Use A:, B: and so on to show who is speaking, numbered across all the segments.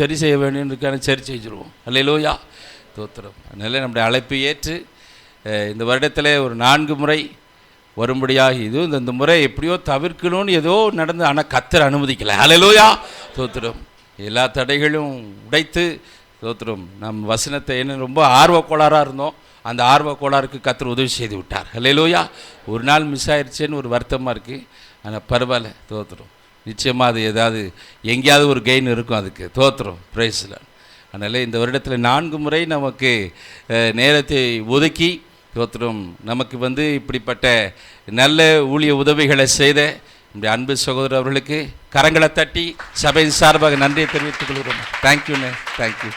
A: சரி செய்ய வேண்டியதுக்கான சரி செஞ்சுருவோம். அல்லேலூயா, தோத்திரம். அதனால் நம்முடைய அழைப்பு ஏற்று இந்த வருடத்தில் ஒரு 4 முறை வரும்படியாக இதுவும் இந்த முறை எப்படியோ தவிர்க்கணும்னு ஏதோ நடந்து, ஆனால் கர்த்தர் அனுமதிக்கலை. அல்லேலூயா, தோத்திரம். எல்லா தடைகளும் உடைத்து தோத்திரம். நம் வசனத்தை என்ன ரொம்ப ஆர்வக்கோளாறாக இருந்தோம், அந்த ஆர்வக்கோளாருக்கு கர்த்தர் உதவி செய்து விட்டார். அல்லேலூயா. ஒரு நாள் மிஸ் ஆயிடுச்சேன்னு ஒரு வருத்தமாக இருக்குது, ஆனால் பரவாயில்ல, தோத்திரம். நிச்சயமாக அது ஏதாவது எங்கேயாவது ஒரு கெயின் இருக்கும், அதுக்கு தோத்திரம். பிரைஸ்ல. அதனால் இந்த வருடத்தில் 4 முறை நமக்கு நேரத்தை ஒதுக்கி தோத்திரம் நமக்கு இப்படிப்பட்ட நல்ல ஊழிய உதவிகளை செய்த நம்முடைய அன்பு சகோதரர் அவர்களுக்கு கரங்களை தட்டி சபையின் சார்பாக நன்றியை தெரிவித்துக் கொள்கிறோம். தேங்க்யூண்ணே, தேங்க்யூ.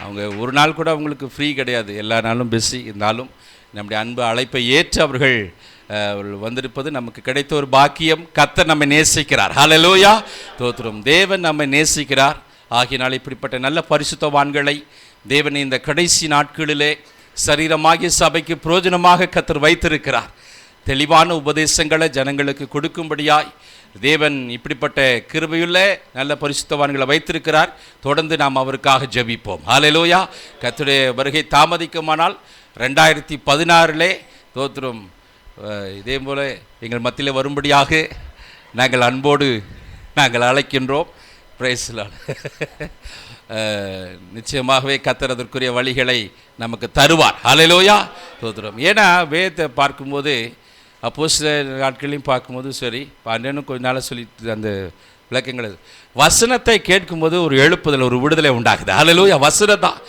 A: அவங்க ஒரு நாள் கூட அவங்களுக்கு ஃப்ரீ கிடையாது, எல்லா நாளும் பிஸி இருந்தாலும் நம்முடைய அன்பு அழைப்பை ஏற்று அவர்கள் வந்திருப்பது நமக்கு கிடைத்த ஒரு பாக்கியம். கர்த்தர் நம்மை நேசிக்கிறார். ஹல்லேலூயா, தோத்திரம். தேவன் நம்மை நேசிக்கிறார். ஆகினால் இப்படிப்பட்ட நல்ல பரிசுத்தவான்களை தேவன் இந்த கடைசி நாட்களிலே சரீரமாகிய சபைக்கு பிரயோஜனமாக கர்த்தர் வைத்திருக்கிறார். தெளிவான உபதேசங்களை ஜனங்களுக்கு கொடுக்கும்படியாய் தேவன் இப்படிப்பட்ட கிருபையுள்ள நல்ல பரிசுத்தவான்களை வைத்திருக்கிறார். தொடர்ந்து நாம் அவருக்காக ஜெபிப்போம். ஹல்லேலூயா. கர்த்தருடைய வருகை தாமதிக்குமானால் 2016 தோத்திரம் இதே போல் எங்கள் மத்தியில் வரும்படியாக நாங்கள் அன்போடு அழைக்கின்றோம். Praise Lord. நிச்சயமாகவே கர்த்தர் அதற்குரிய வழிகளை நமக்கு தருவார். ஹல்லேலூயா, தோத்திரம். ஏன்னா வேதத்தை பார்க்கும்போது அப்போஸ்தலர் நாட்களையும் பார்க்கும்போது சரி, அண்ணனும் கொஞ்ச நாள் சொல்லிட்டு அந்த விளக்கங்கள் வசனத்தை கேட்கும்போது ஒரு எழுப்புதல், ஒரு விடுதலை உண்டாகுது. ஹல்லேலூயா, வசனம் தான்.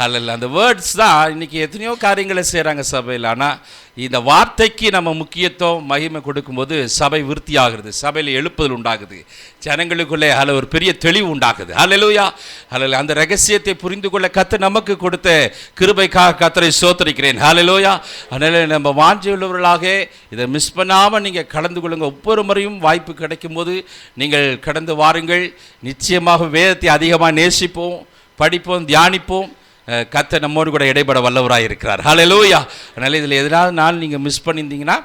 A: அல்ல, அந்த வேர்ட்ஸ் தான் இன்றைக்கி எத்தனையோ காரியங்களை செய்கிறாங்க சபையில். ஆனால் இந்த வார்த்தைக்கு நம்ம முக்கியத்துவம் மகிமை கொடுக்கும்போது சபை விருத்தி ஆகுது, சபையில் எழுப்புதல் உண்டாகுது, ஜனங்களுக்குள்ளே அதில் ஒரு பெரிய தெளிவு உண்டாகுது. ஹல்லேலூயா. அல்ல, அந்த ரகசியத்தை புரிந்து கொள்ள கர்த்தர் நமக்கு கொடுத்த கிருபைக்காக கர்த்தரை ஸ்தோத்திரிக்கிறேன். ஹல்லேலூயா. அதனால் நம்ம வாஞ்சியுள்ளவர்களாக இதை மிஸ் பண்ணாமல் நீங்கள் கலந்து கொள்ளுங்கள். ஒவ்வொரு முறையும் வாய்ப்பு கிடைக்கும்போது நீங்கள் கடந்து வாருங்கள். நிச்சயமாக வேதத்தை அதிகமாக நேசிப்போம், படிப்போம், தியானிப்போம். கர்த்தர் நம்மோடு கூட இடைப்பட வல்லவராக இருக்கிறார். ஹல்லேலூயா. அதனால் இதில் எதனாவது நாள் நீங்கள் மிஸ் பண்ணியிருந்தீங்கன்னா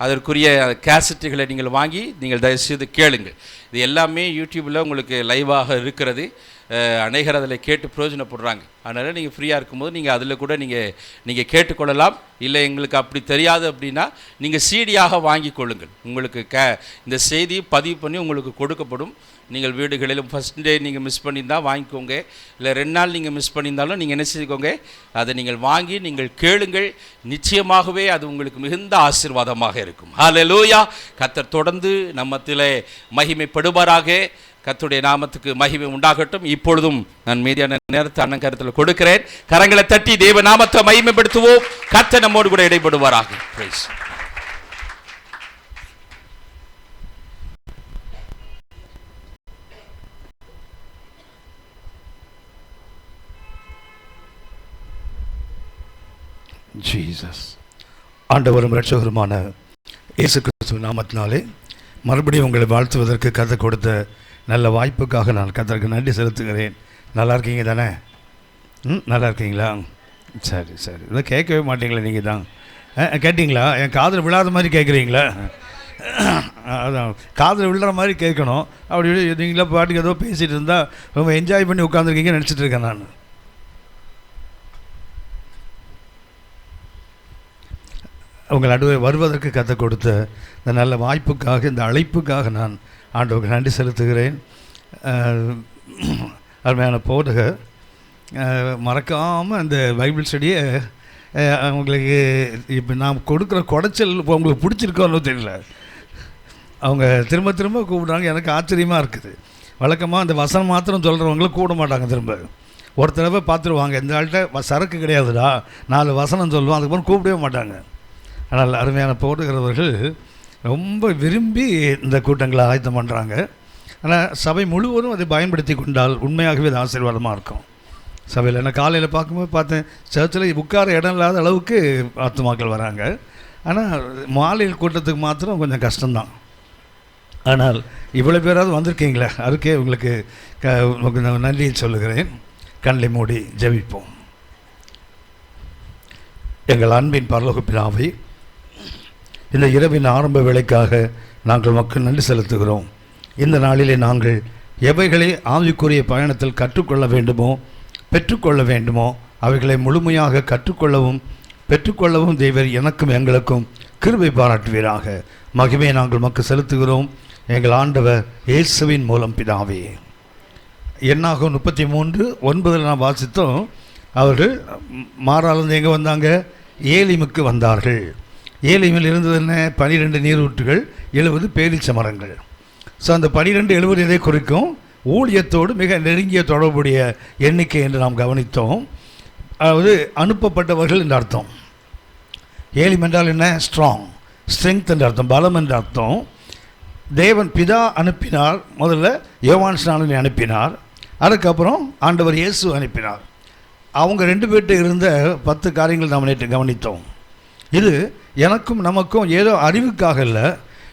A: அதற்குரிய கேசட்டுகளை நீங்கள் வாங்கி நீங்கள் தயவுசெய்து கேளுங்கள். இது எல்லாமே யூடியூப்பில் உங்களுக்கு லைவாக இருக்கிறது. அநேகர் அதில் கேட்டு பிரயோஜனப்படுறாங்க. அதனால் நீங்கள் ஃப்ரீயாக இருக்கும்போது நீங்கள் அதில் கூட நீங்கள் கேட்டுக்கொள்ளலாம். இல்லை எங்களுக்கு அப்படி தெரியாது அப்படின்னா நீங்கள் சீடியாக வாங்கி கொள்ளுங்கள். உங்களுக்கு இந்த செய்தி பதிவு பண்ணி உங்களுக்கு கொடுக்கப்படும். நீங்கள் வீடுகளிலும் ஃபஸ்ட் டே நீங்கள் மிஸ் பண்ணியிருந்தால் வாங்கிக்கோங்க. இல்லை 2 நாள் நீங்கள் மிஸ் பண்ணியிருந்தாலும் நீங்கள் என்ன செய்துக்கோங்க, அதை நீங்கள் வாங்கி நீங்கள் கேளுங்கள். நிச்சயமாகவே அது உங்களுக்கு மிகுந்த ஆசீர்வாதமாக இருக்கும். ஹல்லேலூயா. கர்த்தர் தொடர்ந்து நம்மத்திலே மகிமைப்படுவாராக. கர்த்தருடைய நாமத்துக்கு மகிமை உண்டாகட்டும். இப்பொழுதும் நான் மீதியான நேரத்தை அண்ணன் கருத்தில் கொடுக்கிறேன். கரங்களை தட்டி தேவ நாமத்தை மகிமைப்படுத்துவோம். கர்த்தர் நம்மோடு கூட இடைப்படுவாராக. பிரைஸ்.
B: ஜீசஸ். ஆண்டவரும் இரட்சகருமான இயேசு கிறிஸ்துவின் நாமத்தினாலே மறுபடியும் உங்களை வாழ்த்துவதற்கு கர்த்தர் கொடுத்த நல்ல வாய்ப்புக்காக நான் கர்த்தருக்கு நன்றி செலுத்துகிறேன். நல்லா இருக்கீங்க தானே? நல்லா இருக்கீங்களா? சரி சரி. இதை கேட்கவே மாட்டீங்களா? நீங்கள் தான் கேட்டிங்களா? என் காதில் விழாத மாதிரி கேட்குறீங்களா? அதான் காதில் விழுற மாதிரி கேட்கணும். அப்படி நீங்களா பாட்டுக்கு ஏதோ பேசிகிட்டு இருந்தால் ரொம்ப என்ஜாய் பண்ணி உட்காந்துருக்கீங்கன்னு நினச்சிட்டு இருக்கேன் நான். உங்கள் நடுவே வருவதற்கு கற்றுக் கொடுத்த இந்த நல்ல வாய்ப்புக்காக, இந்த அழைப்புக்காக நான் ஆண்டவருக்கு நன்றி செலுத்துகிறேன். அருமையான போதகர், மறக்காமல் அந்த பைபிள் ஸ்டடியை அவங்களுக்கு இப்போ நான் கொடுக்குற குடைச்சல் உங்களுக்கு பிடிச்சிருக்கோன்னு தெரியல. அவங்க திரும்ப திரும்ப கூப்பிட்றாங்க. எனக்கு ஆச்சரியமாக இருக்குது. வழக்கமாக அந்த வசனம் மாத்திரம் சொல்கிறவங்களும் கூட மாட்டாங்க. திரும்ப ஒரு தடவை பார்த்துருவாங்க, இந்த ஆள்கிட்ட சரக்கு கிடையாதுடா, 4 வசனம் சொல்லுவோம், அதுக்கப்புறம் கூப்பிடவே மாட்டாங்க. ஆனால் அருமையான போடுகிறவர்கள் ரொம்ப விரும்பி இந்த கூட்டங்களை ஆயத்தம் பண்ணுறாங்க. ஆனால் சபை முழுவதும் அதை பயன்படுத்தி கொண்டால் உண்மையாகவே அது ஆசீர்வாதமாக இருக்கும். சபையில் நான் காலையில் பார்க்கும்போது பார்த்தேன், சர்ச்சில் உட்கார இடம் இல்லாத அளவுக்கு ஆத்துமாக்கள் வராங்க. ஆனால் மாலையில் கூட்டத்துக்கு மாத்திரம் கொஞ்சம் கஷ்டம்தான். ஆனால் இவ்வளோ பேராவது வந்திருக்கீங்களே, அதுக்கே உங்களுக்கு நன்றியை சொல்லுகிறேன். கண்களை மூடி ஜெபிப்போம். எங்கள் அன்பின் பரலோக பிதாவே, இந்த இரவின் ஆரம்ப வேளைக்காக நாங்கள் மக்கள் நன்றி செலுத்துகிறோம். இந்த நாளிலே நாங்கள் எவைகளை ஆவிக்குரிய பயணத்தில் கற்றுக்கொள்ள வேண்டுமோ பெற்றுக்கொள்ள வேண்டுமோ அவைகளை முழுமையாக கற்றுக்கொள்ளவும் பெற்றுக்கொள்ளவும் தேவர் எனக்கும் எங்களுக்கும் கிருபை பாராட்டுவீராக. மகிமையை நாங்கள் உமக்கு செலுத்துகிறோம் எங்கள் ஆண்டவர் இயேசுவின் மூலம் பிதாவே. என்னாகும் 33:9 நாம் வாசித்தோம். அவர்கள் மாறாலிருந்து எங்கே வந்தாங்க? ஏலிமுக்கு வந்தார்கள். ஏலிமில் இருந்தது என்ன? 12 நீரூற்றுகள், 70 பேரீச்ச மரங்கள். ஸோ அந்த 12 70 இதை குறிக்கும் ஊழியத்தோடு மிக நெருங்கிய தொடர்புடைய எண்ணிக்கை என்று நாம் கவனித்தோம். அதாவது அனுப்பப்பட்டவர்கள் என்ற அர்த்தம். ஏலிம் என்றால் என்ன? ஸ்ட்ராங், ஸ்ட்ரென்த் என்ற அர்த்தம், பலம் என்ற அர்த்தம். தேவன் பிதா அனுப்பினார். முதல்ல யோவான் ஸ்நானனை அனுப்பினார், அதுக்கப்புறம் ஆண்டவர் இயேசு அனுப்பினார். அவங்க 2 பேர்கிட்ட இருந்த 10 காரியங்கள் நாம் நேற்று கவனித்தோம். இது எனக்கும் நமக்கும் ஏதோ அறிவுக்காக இல்லை,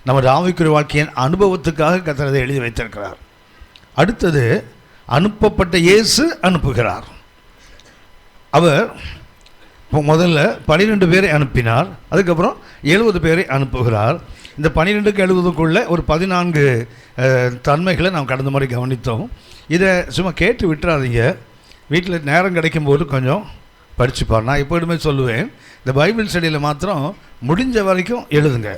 B: நமது ஆவிக்குரிய வாழ்க்கையின் அனுபவத்துக்காக கர்த்தர் எழுதி வைத்திருக்கிறார். அடுத்தது அனுப்பப்பட்ட இயேசு அனுப்புகிறார். அவர் முதல்ல 12 பேரை அனுப்பினார், அதுக்கப்புறம் 70 பேரை அனுப்புகிறார். இந்த 12க்கு 70க்குள்ளே ஒரு 14 தன்மைகளை நாம் கடந்த மாதிரி கவனித்தோம். இதை சும்மா கேட்டு விட்டுறாதீங்க, வீட்டில் நேரம் கிடைக்கும்போது கொஞ்சம் படிச்சுப்பார். நான் எப்போதுமே சொல்லுவேன், இந்த பைபிள் ஸ்டடியில் மாத்திரம் முடிஞ்ச வரைக்கும் எழுதுங்க.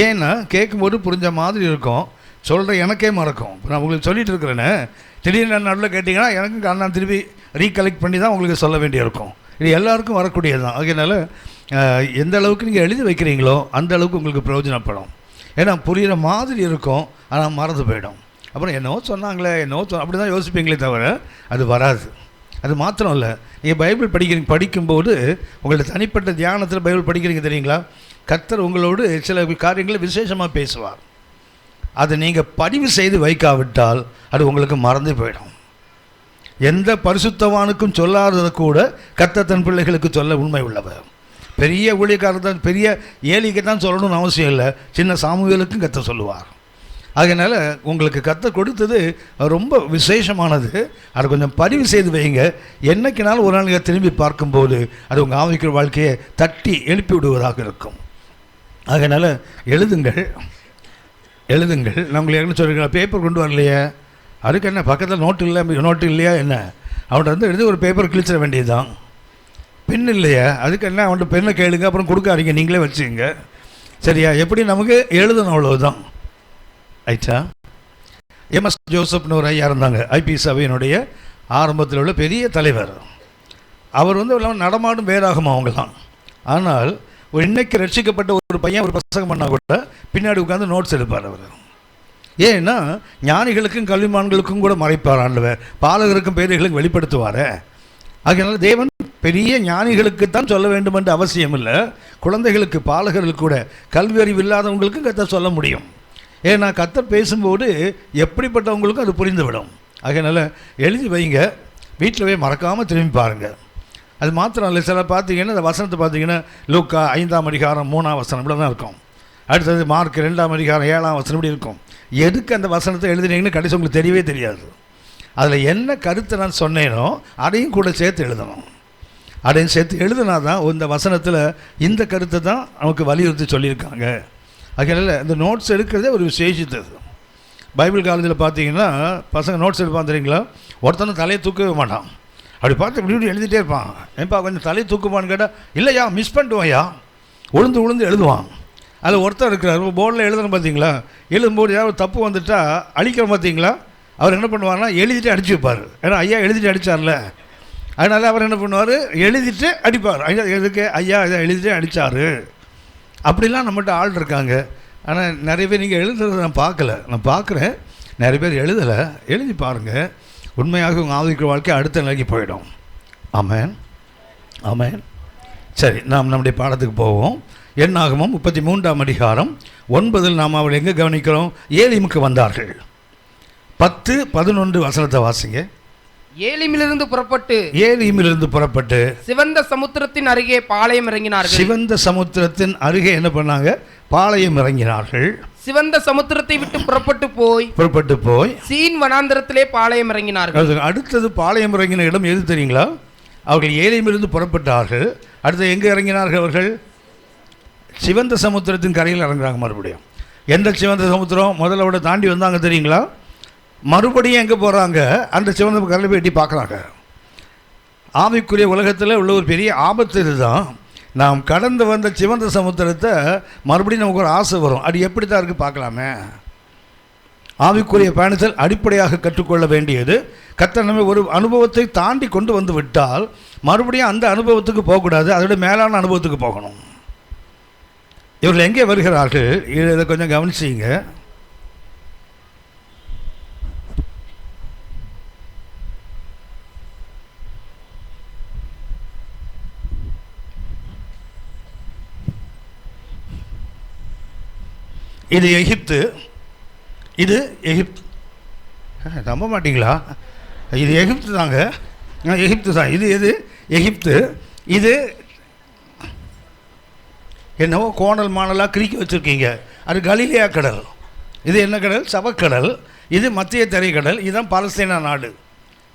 B: ஏன்னா கேட்கும்போது புரிஞ்ச மாதிரி இருக்கும், சொல்கிற எனக்கே மறக்கும். இப்போ நான் உங்களுக்கு சொல்லிகிட்டு இருக்கிறேன்னு திடீர்னு நடுவில் கேட்டிங்கன்னா எனக்கும் நான் திருப்பி ரீகலெக்ட் பண்ணி தான் உங்களுக்கு சொல்ல வேண்டியிருக்கும். இது எல்லாருக்கும் வரக்கூடியது தான். அதனால எந்த அளவுக்கு நீங்கள் எழுதி வைக்கிறீங்களோ அந்த அளவுக்கு உங்களுக்கு பிரயோஜனப்படும். ஏன்னா புரிகிற மாதிரி இருக்கும், ஆனால் மறந்து போயிடும். அப்புறம் என்னவோ சொன்னாங்களே அப்படி தான் யோசிப்பீங்களே தவிர அது வராது. அது மாத்திரம் இல்லை, நீங்கள் பைபிள் படிக்கும்போது உங்களோட தனிப்பட்ட தியானத்தில் பைபிள் படிக்கிறீங்க தெரியுங்களா, கர்த்தர் உங்களோடு சில காரியங்களை விசேஷமாக பேசுவார். அதை நீங்கள் பதிவு செய்து வைக்காவிட்டால் அது உங்களுக்கு மறந்து போயிடும். எந்த பரிசுத்தவானுக்கும் சொல்லாததை கூட கர்த்தர் தன் பிள்ளைகளுக்கு சொல்ல உண்மை உள்ளவர். பெரிய ஊழியக்காரர் தான், பெரிய ஏலிக்கு தான் சொல்லணும்னு அவசியம் இல்லை, சின்ன சாமுவேலுக்கும் கர்த்தர் சொல்லுவார். அதனால் உங்களுக்கு கர்த்தர் கொடுத்தது ரொம்ப விசேஷமானது. அதை கொஞ்சம் பதிவு செய்து வைங்க. என்னைக்குனாலும் ஒரு நாள் நீங்கள் திரும்பி பார்க்கும்போது அது உங்கள் ஆவிக்குரிய வாழ்க்கையை தட்டி எழுப்பி விடுவதாக இருக்கும். அதனால் எழுதுங்கள். நான் உங்களுக்கு என்ன சொல்கிறேன், பேப்பர் கொண்டு வரலையே, அதுக்கு என்ன பக்கத்தில் நோட்டு இல்லையா என்ன, அவன்கிட்ட வந்து எழுதி ஒரு பேப்பர் கிழிச்சிட வேண்டியது தான். பென் இல்லையா, அதுக்கு என்ன அவன்கிட்ட பெண்ணை கேளுங்க, அப்புறம் கொடுக்காதீங்க, நீங்களே வச்சுங்க. சரியா? எப்படி நமக்கு எழுதணும், அவ்வளவுதான். ஐட்டா எம்எஸ் ஜோசப்னு ஒரு ஐயா இருந்தாங்க, ஐபி சபையினுடைய ஆரம்பத்தில் உள்ள பெரிய தலைவர். அவர் வந்து நடமாடும் வேறாகுமா அவங்களாம். ஆனால் ஒரு இன்னைக்கு ரட்சிக்கப்பட்ட ஒரு பையன் ஒரு பிரசங்கம் பண்ணால் கூட பின்னாடி உட்காந்து நோட்ஸ் எடுப்பார் அவர். ஏன்னா ஞானிகளுக்கும் கல்விமான்களுக்கும் கூட மறைப்பார் ஆண்டவர், பாலகருக்கும் பேர்களுக்கும் வெளிப்படுத்துவார். அதனால தேவன் பெரிய ஞானிகளுக்குத்தான் சொல்ல வேண்டும் என்று அவசியம் இல்லை, குழந்தைகளுக்கு பாலகர்களுக்கு கூட கல்வி அறிவு இல்லாதவங்களுக்கும் கர்த்தர் சொல்ல முடியும். ஏன்னா கர்த்தர் பேசும்போது எப்படிப்பட்டவங்களுக்கும் அது புரிந்துவிடும். அதனால் எழுதி வைங்க, வீட்டில் போய் மறக்காமல் திரும்பி பாருங்கள். அது மாத்திரம் இல்லை, சில பார்த்தீங்கன்னா இந்த வசனத்தை பார்த்தீங்கன்னா லூக்கா 5ஆம் அதிகாரம் 3ஆம் வசனம் இப்படி தான் இருக்கும். அடுத்தது மார்க் 2ஆம் அதிகாரம் 7ஆம் வசனம் இப்படி இருக்கும். எதுக்கு அந்த வசனத்தை எழுதுனீங்கன்னு கடைசி உங்களுக்கு தெரியவே தெரியாது. அதில் என்ன கருத்தை நான் சொன்னேனோ அதையும் கூட சேர்த்து எழுதணும். அதையும் சேர்த்து எழுதுனா தான் இந்த வசனத்தில் இந்த கருத்தை தான் நமக்கு வலியுறுத்தி சொல்லியிருக்காங்க. அதனால் இந்த நோட்ஸ் எடுக்கிறதே ஒரு விசேஷித்தது. பைபிள் காலேஜில் பார்த்தீங்கன்னா பசங்க நோட்ஸ் எடுப்பான் தெரியுங்களா, ஒருத்தனை தலையை தூக்கவே மாட்டான். அப்படி பார்த்து இப்படி எழுதிட்டே இருப்பான். ஏன்பா கொஞ்சம் தலையை தூக்குவான்னு கேட்டால் இல்லையா மிஸ் பண்ணிட்டுவாயா, உளுந்து எழுதுவான். அதில் ஒருத்தர் இருக்கிறார், போர்டில் எழுதுன்னு பார்த்தீங்களா, எழுதும்போது ஏதாவது தப்பு வந்துட்டால் அழிக்கிற பார்த்தீங்களா, அவர் என்ன பண்ணுவார்னா எழுதிட்டு அடிச்சு வைப்பார். ஏன்னா ஐயா எழுதிட்டு அடித்தார்ல, அதனால் அவர் என்ன பண்ணுவார், எழுதிட்டு அடிப்பார். ஐயா எதுக்கு, ஐயா இதை எழுதிட்டு அடித்தார். அப்படிலாம் நம்மகிட்ட ஆள் இருக்காங்க. ஆனால் நிறைய பேர் நீங்கள் எழுதுறதை நான் பார்க்குறேன், நிறைய பேர் எழுதலை. எழுதி பாருங்கள், உண்மையாக உங்கள் ஆவிக்குரிய வாழ்க்கை அடுத்த நிலைக்கு போயிடும். ஆமென், ஆமென். சரி, நாம் நம்முடைய பாடத்துக்கு போவோம். என்னாகமம் 33ஆம் அதிகாரம் 9 நாம் அவள் எங்கே கவனிக்கிறோம், ஏலிமுக்கு வந்தார்கள். 10-11 வசனத்தை வாசிங்க.
C: ஏலிமிலிருந்து புறப்பட்டு சிவந்த சமுத்திரத்தின் அருகே பாளையம் இறங்கினார்கள்.
B: சிவந்த சமுத்திரத்தின் அருகே என்ன பண்ணாங்க, பாளையம் இறங்கினார்கள்.
C: சிவந்த சமுத்திரத்தை விட்டு புறப்பட்டு போய் சீன் வனாந்தரத்திலே பாளையம் இறங்கினார்கள்.
B: அடுத்தது பாளையம் இறங்கின இடம் எது தெரியுங்களா, அவர்கள் ஏலிமிலிருந்து புறப்பட்டார்கள். அடுத்து எங்கே இறங்கினார்கள் அவர்கள், சிவந்த சமுத்திரத்தின் கரையில் இறங்குறாங்க. மறுபடியும் எந்த சிவந்த சமுத்திரம் முதல்ல விட தாண்டி வந்தாங்க தெரியுங்களா, மறுபடியும் எங்கே போகிறாங்க? அந்த சிவந்த கடலை போய் எட்டி பார்க்குறாங்க. ஆவிக்குரிய உலகத்தில் உள்ள ஒரு பெரிய ஆபத்து இதுதான். நாம் கடந்து வந்த சிவந்த சமுத்திரத்தை மறுபடியும் நமக்கு ஒரு ஆசை வரும். அது எப்படி தான் இருக்குது பார்க்கலாமே. ஆவிக்குரிய பயணத்தில் அடிப்படையாக கற்றுக்கொள்ள வேண்டியது, கர்த்தர் நம்ம ஒரு அனுபவத்தை தாண்டி கொண்டு வந்து விட்டால் மறுபடியும் அந்த அனுபவத்துக்கு போகக்கூடாது, அதோட மேலான அனுபவத்துக்கு போகணும். இவர்கள் எங்கே வருகிறார்கள்? இதை கொஞ்சம் கவனிச்சிங்க. இது எகிப்து, இது எகிப்து. நம்ப மாட்டிங்களா? இது எகிப்து தாங்க, எகிப்து தான். இது எது? எகிப்து. இது என்னவோ கோணல் மாணலாக கிறுக்கி வச்சுருக்கீங்க, அது கலிலியா கடல். இது என்ன கடல்? சவக்கடல். இது மத்திய தரைக்கடல். இதுதான் பாலஸ்தீனா நாடு.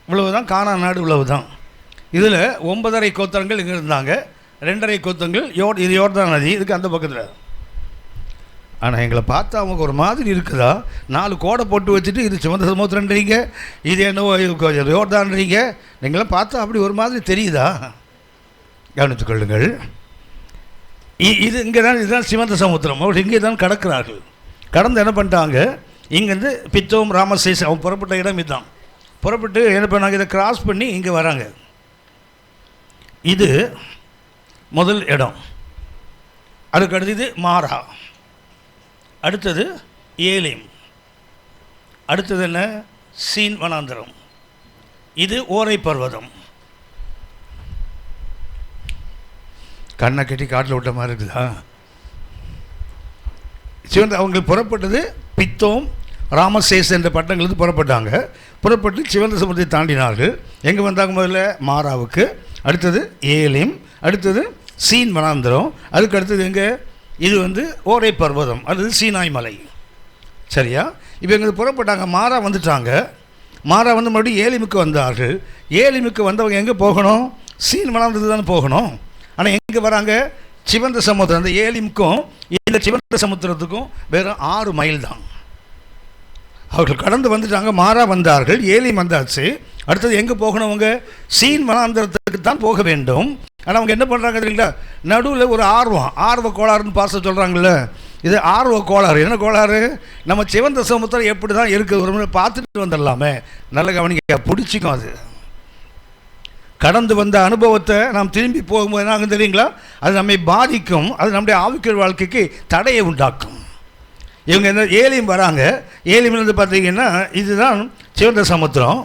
B: இவ்வளவு தான் கானான் நாடு, இவ்வளவு தான். இதில் 9.5 கோத்திரங்கள் இங்கே இருந்தாங்க, 2.5 கோத்திரங்கள் இது யோர்தான் நதி, இதுக்கு அந்த பக்கத்தில். ஆனால் எங்களை பார்த்தா அவங்க ஒரு மாதிரி இருக்குதா? 4 கோடை போட்டு வச்சுட்டு இது சிவந்த சமுத்திரன்றீங்க, இது என்னவோ யோர்தான்றீங்க. நீங்களாம் பார்த்தா அப்படி ஒரு மாதிரி தெரியுதா? கவனித்துக் கொள்ளுங்கள். இது இங்கே தான், இதுதான் சிவந்த சமுத்திரம். அவர் இங்கே தான் கடக்கிறார்கள். கடந்து என்ன பண்ணிட்டாங்க? இங்கேருந்து பித்தோம் ராமசேஸ் அவங்க புறப்பட்ட இடம் இதுதான். புறப்பட்டு என்ன பண்ணாங்க? இதை கிராஸ் பண்ணி இங்கே வராங்க. இது முதல் இடம். அதுக்கு அடுத்தது மாரா, அடுத்தது ஏலிம், அடுத்தது என்ன? சீன் வனாந்தரம். இது ஓரை பர்வதம். கண்ணை கட்டி காட்டில் விட்ட மாதிரி இருக்குதா? சிவந்த அவங்க புறப்பட்டது பித்தோம் ராமசேஸ் என்ற பட்டங்களுக்கு புறப்பட்டாங்க. புறப்பட்டு சிவந்த சமுத்திரத்தை தாண்டினார்கள். எங்கே வந்தாங்க? முதல்ல மாராவுக்கு, அடுத்தது ஏலிம், அடுத்தது சீன் வனாந்தரம், அதுக்கு அடுத்தது எங்கே? இது ஓரை பர்வதம் அல்லது சீனாய் மலை. சரியா? இப்போ எங்கே புறப்பட்டாங்க? மாரா வந்துட்டாங்க. மாரா மறுபடியும் ஏலிமுக்கு வந்தார்கள். ஏலிமுக்கு வந்தவங்க எங்கே போகணும்? சீன் வனாந்தரத்துக்கு தானே போகணும். ஆனால் எங்கே வராங்க? சிவந்த சமுத்திரம். அந்த ஏலிமுக்கும் இந்த சிவந்த சமுத்திரத்துக்கும் வெறும் 6 மைல் தான். அவர்கள் கடந்து வந்துட்டாங்க. மாரா வந்தார்கள், ஏலிம் வந்தாச்சு. அடுத்தது எங்கே போகணும்? அவங்க சீன் வனாந்தரத்துக்கு தான் போக வேண்டும். ஆனால் அவங்க என்ன பண்ணுறாங்க தெரியுங்களா? நடுவில் ஒரு ஆர்வ கோளாறுன்னு பார்த்து சொல்கிறாங்கல்ல, இது ஆர்வ கோளாறு. என்ன கோளாறு? நம்ம சிவந்த சமுத்திரம் எப்படி தான் இருக்குது, ஒரு முறை பார்த்துட்டு வந்துடலாமே. நல்ல கவனிக்க, பிடிச்சிக்கும். அது கடந்து வந்த அனுபவத்தை நாம் திரும்பி போகும்போது என்ன ஆகும் தெரியுங்களா? அது நம்மை பாதிக்கும், அது நம்முடைய ஆவிக்குரிய வாழ்க்கைக்கு தடையை உண்டாக்கும். இவங்க என்ன ஏலியம் வராங்க. ஏலியம்லேருந்து பார்த்தீங்கன்னா இதுதான் சிவந்த சமுத்திரம்.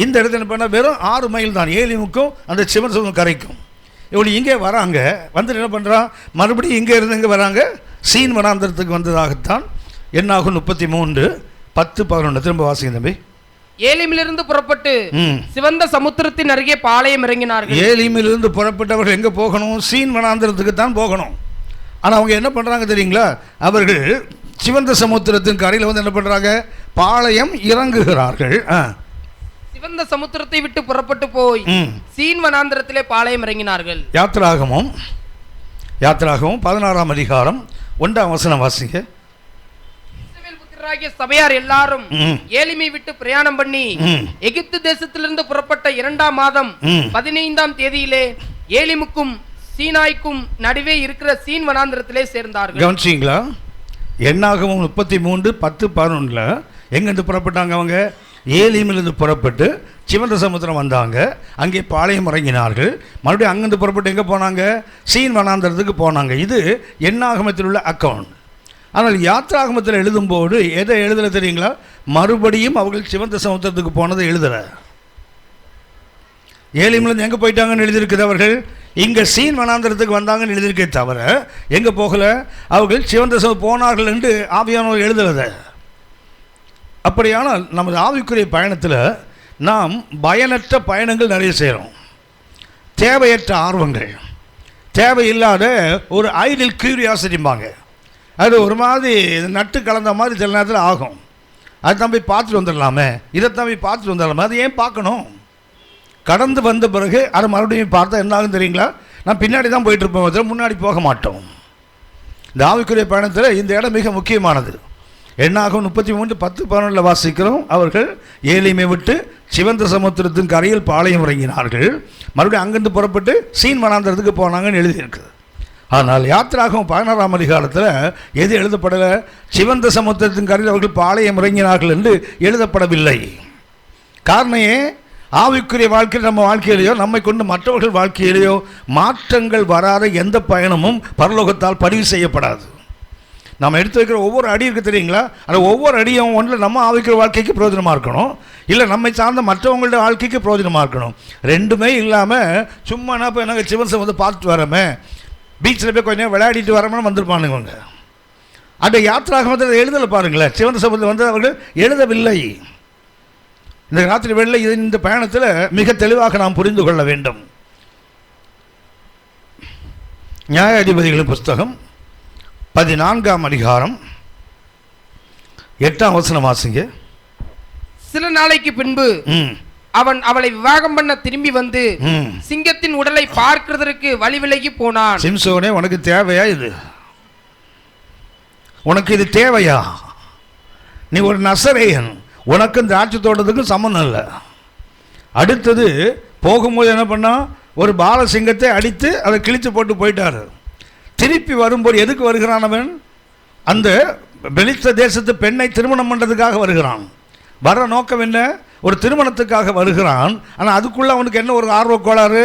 B: இந்த இடத்துல என்ன பண்ணால் வெறும் 6 மைல் தான் ஏலியமுக்கும் அந்த சிவந்த சமுத்திரம் கரைக்கும். இவங்க இங்கே வராங்க. வந்து என்ன பண்ணுறான்? மறுபடியும் இங்கே இருந்து இங்கே வராங்க, சீன் வனாந்தரத்துக்கு வந்ததாகத்தான். என்னாகும்? 33:10-11. திரும்ப வாசிங்க தம்பி.
C: ஏலிமிலிருந்து புறப்பட்டு சிவந்த சமுத்திரத்தின் அருகே பாளையம் இறங்கினார்கள்.
B: ஏலிமிலிருந்து புறப்பட்டவர்கள் எங்கே போகணும்? சீன் வனாந்தரத்துக்கு தான் போகணும். ஆனால் அவங்க என்ன பண்ணுறாங்க தெரியுங்களா? அவர்கள் சிவந்த சமுத்திரத்தின் கரையில் என்ன பண்ணுறாங்க? பாளையம் இறங்குகிறார்கள்.
C: சிவந்த சமுத்திரத்தை விட்டு புறப்பட்டு போய் சீன் வனாந்தரத்திலே பாளையம் இறங்கினார்கள்.
B: யாத்திராகமம் 16ஆம் அதிகாரம் 1ஆம் வசனம் வாசிங்க.
C: சபையார் எல்லாரும் ஏலிமை விட்டு பிரயாணம் பண்ணி எகிப்து தேசத்திலிருந்து புறப்பட்ட 2ஆம் மாதம் 15ஆம் தேதியிலே ஏலிமுக்கும் சீனாய்க்கும் நடுவே இருக்கிற சீன் வனாந்தரத்திலே சேர்ந்தார்கள்.
B: கவனிச்சீங்களா? என்னாகமம் 33:10-11 எங்கிருந்து புறப்பட்டாங்க? அவங்க ஏலிமிலிருந்து புறப்பட்டு சிவந்த சமுத்திரம் வந்தாங்க. அங்கே பாளையம் இறங்கினார்கள். மறுபடியும் அங்கிருந்து புறப்பட்டு எங்கே போனாங்க? சீன் வனாந்தரத்துக்கு போனாங்க. இது என்னாகமத்தில் உள்ள அக்கௌண்ட். ஆனால் யாத்ராகமத்தில் எழுதும்போது எதை எழுதலை தெரியுங்களா? மறுபடியும் அவர்கள் சிவந்த சமுத்திரத்துக்கு போனதை எழுதலை. ஏலிமிலிருந்து எங்கே போயிட்டாங்கன்னு எழுதியிருக்குது. அவர்கள் இங்கே சீன் வனாந்தரத்துக்கு வந்தாங்கன்னு எழுதியிருக்கே தவிர எங்கே போகலை? அவர்கள் சிவந்த சமுத்திரம் போனார்கள் என்று ஆவியானவர் எழுதுறத. அப்படியானால் நமது ஆவிக்குரிய பயணத்தில் நாம் பயனற்ற பயணங்கள் நிறைய செய்கிறோம். தேவையற்ற ஆர்வங்கள், தேவையில்லாத ஒரு ஐடில் கியூரியாசிட்டிம்பாங்க. அது ஒரு மாதிரி நட்டு கலந்த மாதிரி சில நேரத்தில் ஆகும். அது தான் போய் பார்த்துட்டு வந்துடலாமே, இதைத்தான் போய் பார்த்துட்டு வந்துடலாமே. அது ஏன் பார்க்கணும்? கடந்து வந்த பிறகு அதை மறுபடியும் பார்த்தா என்ன ஆகும் தெரியுங்களா? நான் பின்னாடி தான் போயிட்டுருப்போம், முன்னாடி போக மாட்டோம். இந்த ஆவிக்குரிய பயணத்தில் இந்த இடம் மிக முக்கியமானது. என்னாகும் 33:10-11 வாசிக்கிறோம். அவர்கள் ஏலிமை விட்டு சிவந்த சமுத்திரத்தின் கரையில் பாளையம் இறங்கினார்கள். மறுபடியும் அங்கிருந்து புறப்பட்டு சீன் வனாந்தரத்துக்கு போனாங்கன்னு எழுதியிருக்குது. ஆனால் யாத்திராகம் 16ஆம் அதிகாரத்தில் எது எழுதப்படலை? சிவந்த சமுத்திரத்தின் கரையில் அவர்கள் பாளையம் இறங்கினார்கள் என்று எழுதப்படவில்லை. காரணம் ஆவிக்குரிய வாழ்க்கையில் நம்ம வாழ்க்கையிலேயோ நம்மை கொண்டு மற்றவர்கள் வாழ்க்கையிலேயோ மாற்றங்கள் வராத எந்த பயணமும் பரலோகத்தால் பதிவு செய்யப்படாது. நம்ம எடுத்து வைக்கிற ஒவ்வொரு அடி இருக்குது தெரியுங்களா? அந்த ஒவ்வொரு அடியும் ஒன்றில் நம்ம ஆவிக்குரிய வாழ்க்கைக்கு பிரயோஜனமாக இருக்கணும், இல்லை நம்மை சார்ந்த மற்றவங்களோட வாழ்க்கைக்கு பிரயோஜனமாக இருக்கணும். ரெண்டுமே இல்லாமல் சும்மா நான் இப்போ நாங்கள் சிவன் வந்து பார்த்துட்டு வரோமே, பீச்சில் போய் கொஞ்சம் விளையாடிட்டு வரோம்னு வந்திருப்பானுங்க அவங்க. அந்த யாத்திராகமத்தில் எழுதலை பாருங்களேன். சிவந்த சமுத்திரம் வந்து அவர்கள் எழுதவில்லை. இந்த ராத்திரி வேளையில இந்த பயணத்தில் மிக தெளிவாக நாம் புரிந்து கொள்ள வேண்டும். நியாயாதிபதிகளின் புஸ்தகம் 14ஆம் அதிகாரம் 8ஆம் வசனம் வாசிங்க.
C: சில நாளைக்கு பின்பு அவன் அவளை விவாகம் பண்ண திரும்பி வந்து சிங்கத்தின் உடலை பார்க்கிறதற்கு வழி விலகி போனான்.
B: சிம்சோனே, உனக்கு தேவையா இது? உனக்கு இது தேவையா? நீ ஒரு நசரேயன், உனக்கும் திராட்சை தோட்டத்துக்கும் சம்மந்தம் இல்லை. அடுத்தது போகும்போது என்ன பண்ணா, ஒரு பால சிங்கத்தை அடித்து அதை கிழித்து போட்டு போயிட்டார். திருப்பி வரும்போது எதுக்கு வருகிறான் அவன்? அந்த பெலிஸ்த தேசத்து பெண்ணை திருமணம் பண்ணுறதுக்காக வருகிறான். வர்ற நோக்கம் என்ன? ஒரு திருமணத்துக்காக வருகிறான். ஆனால் அதுக்குள்ளே அவனுக்கு என்ன ஒரு ஆர்வ கோளாறு?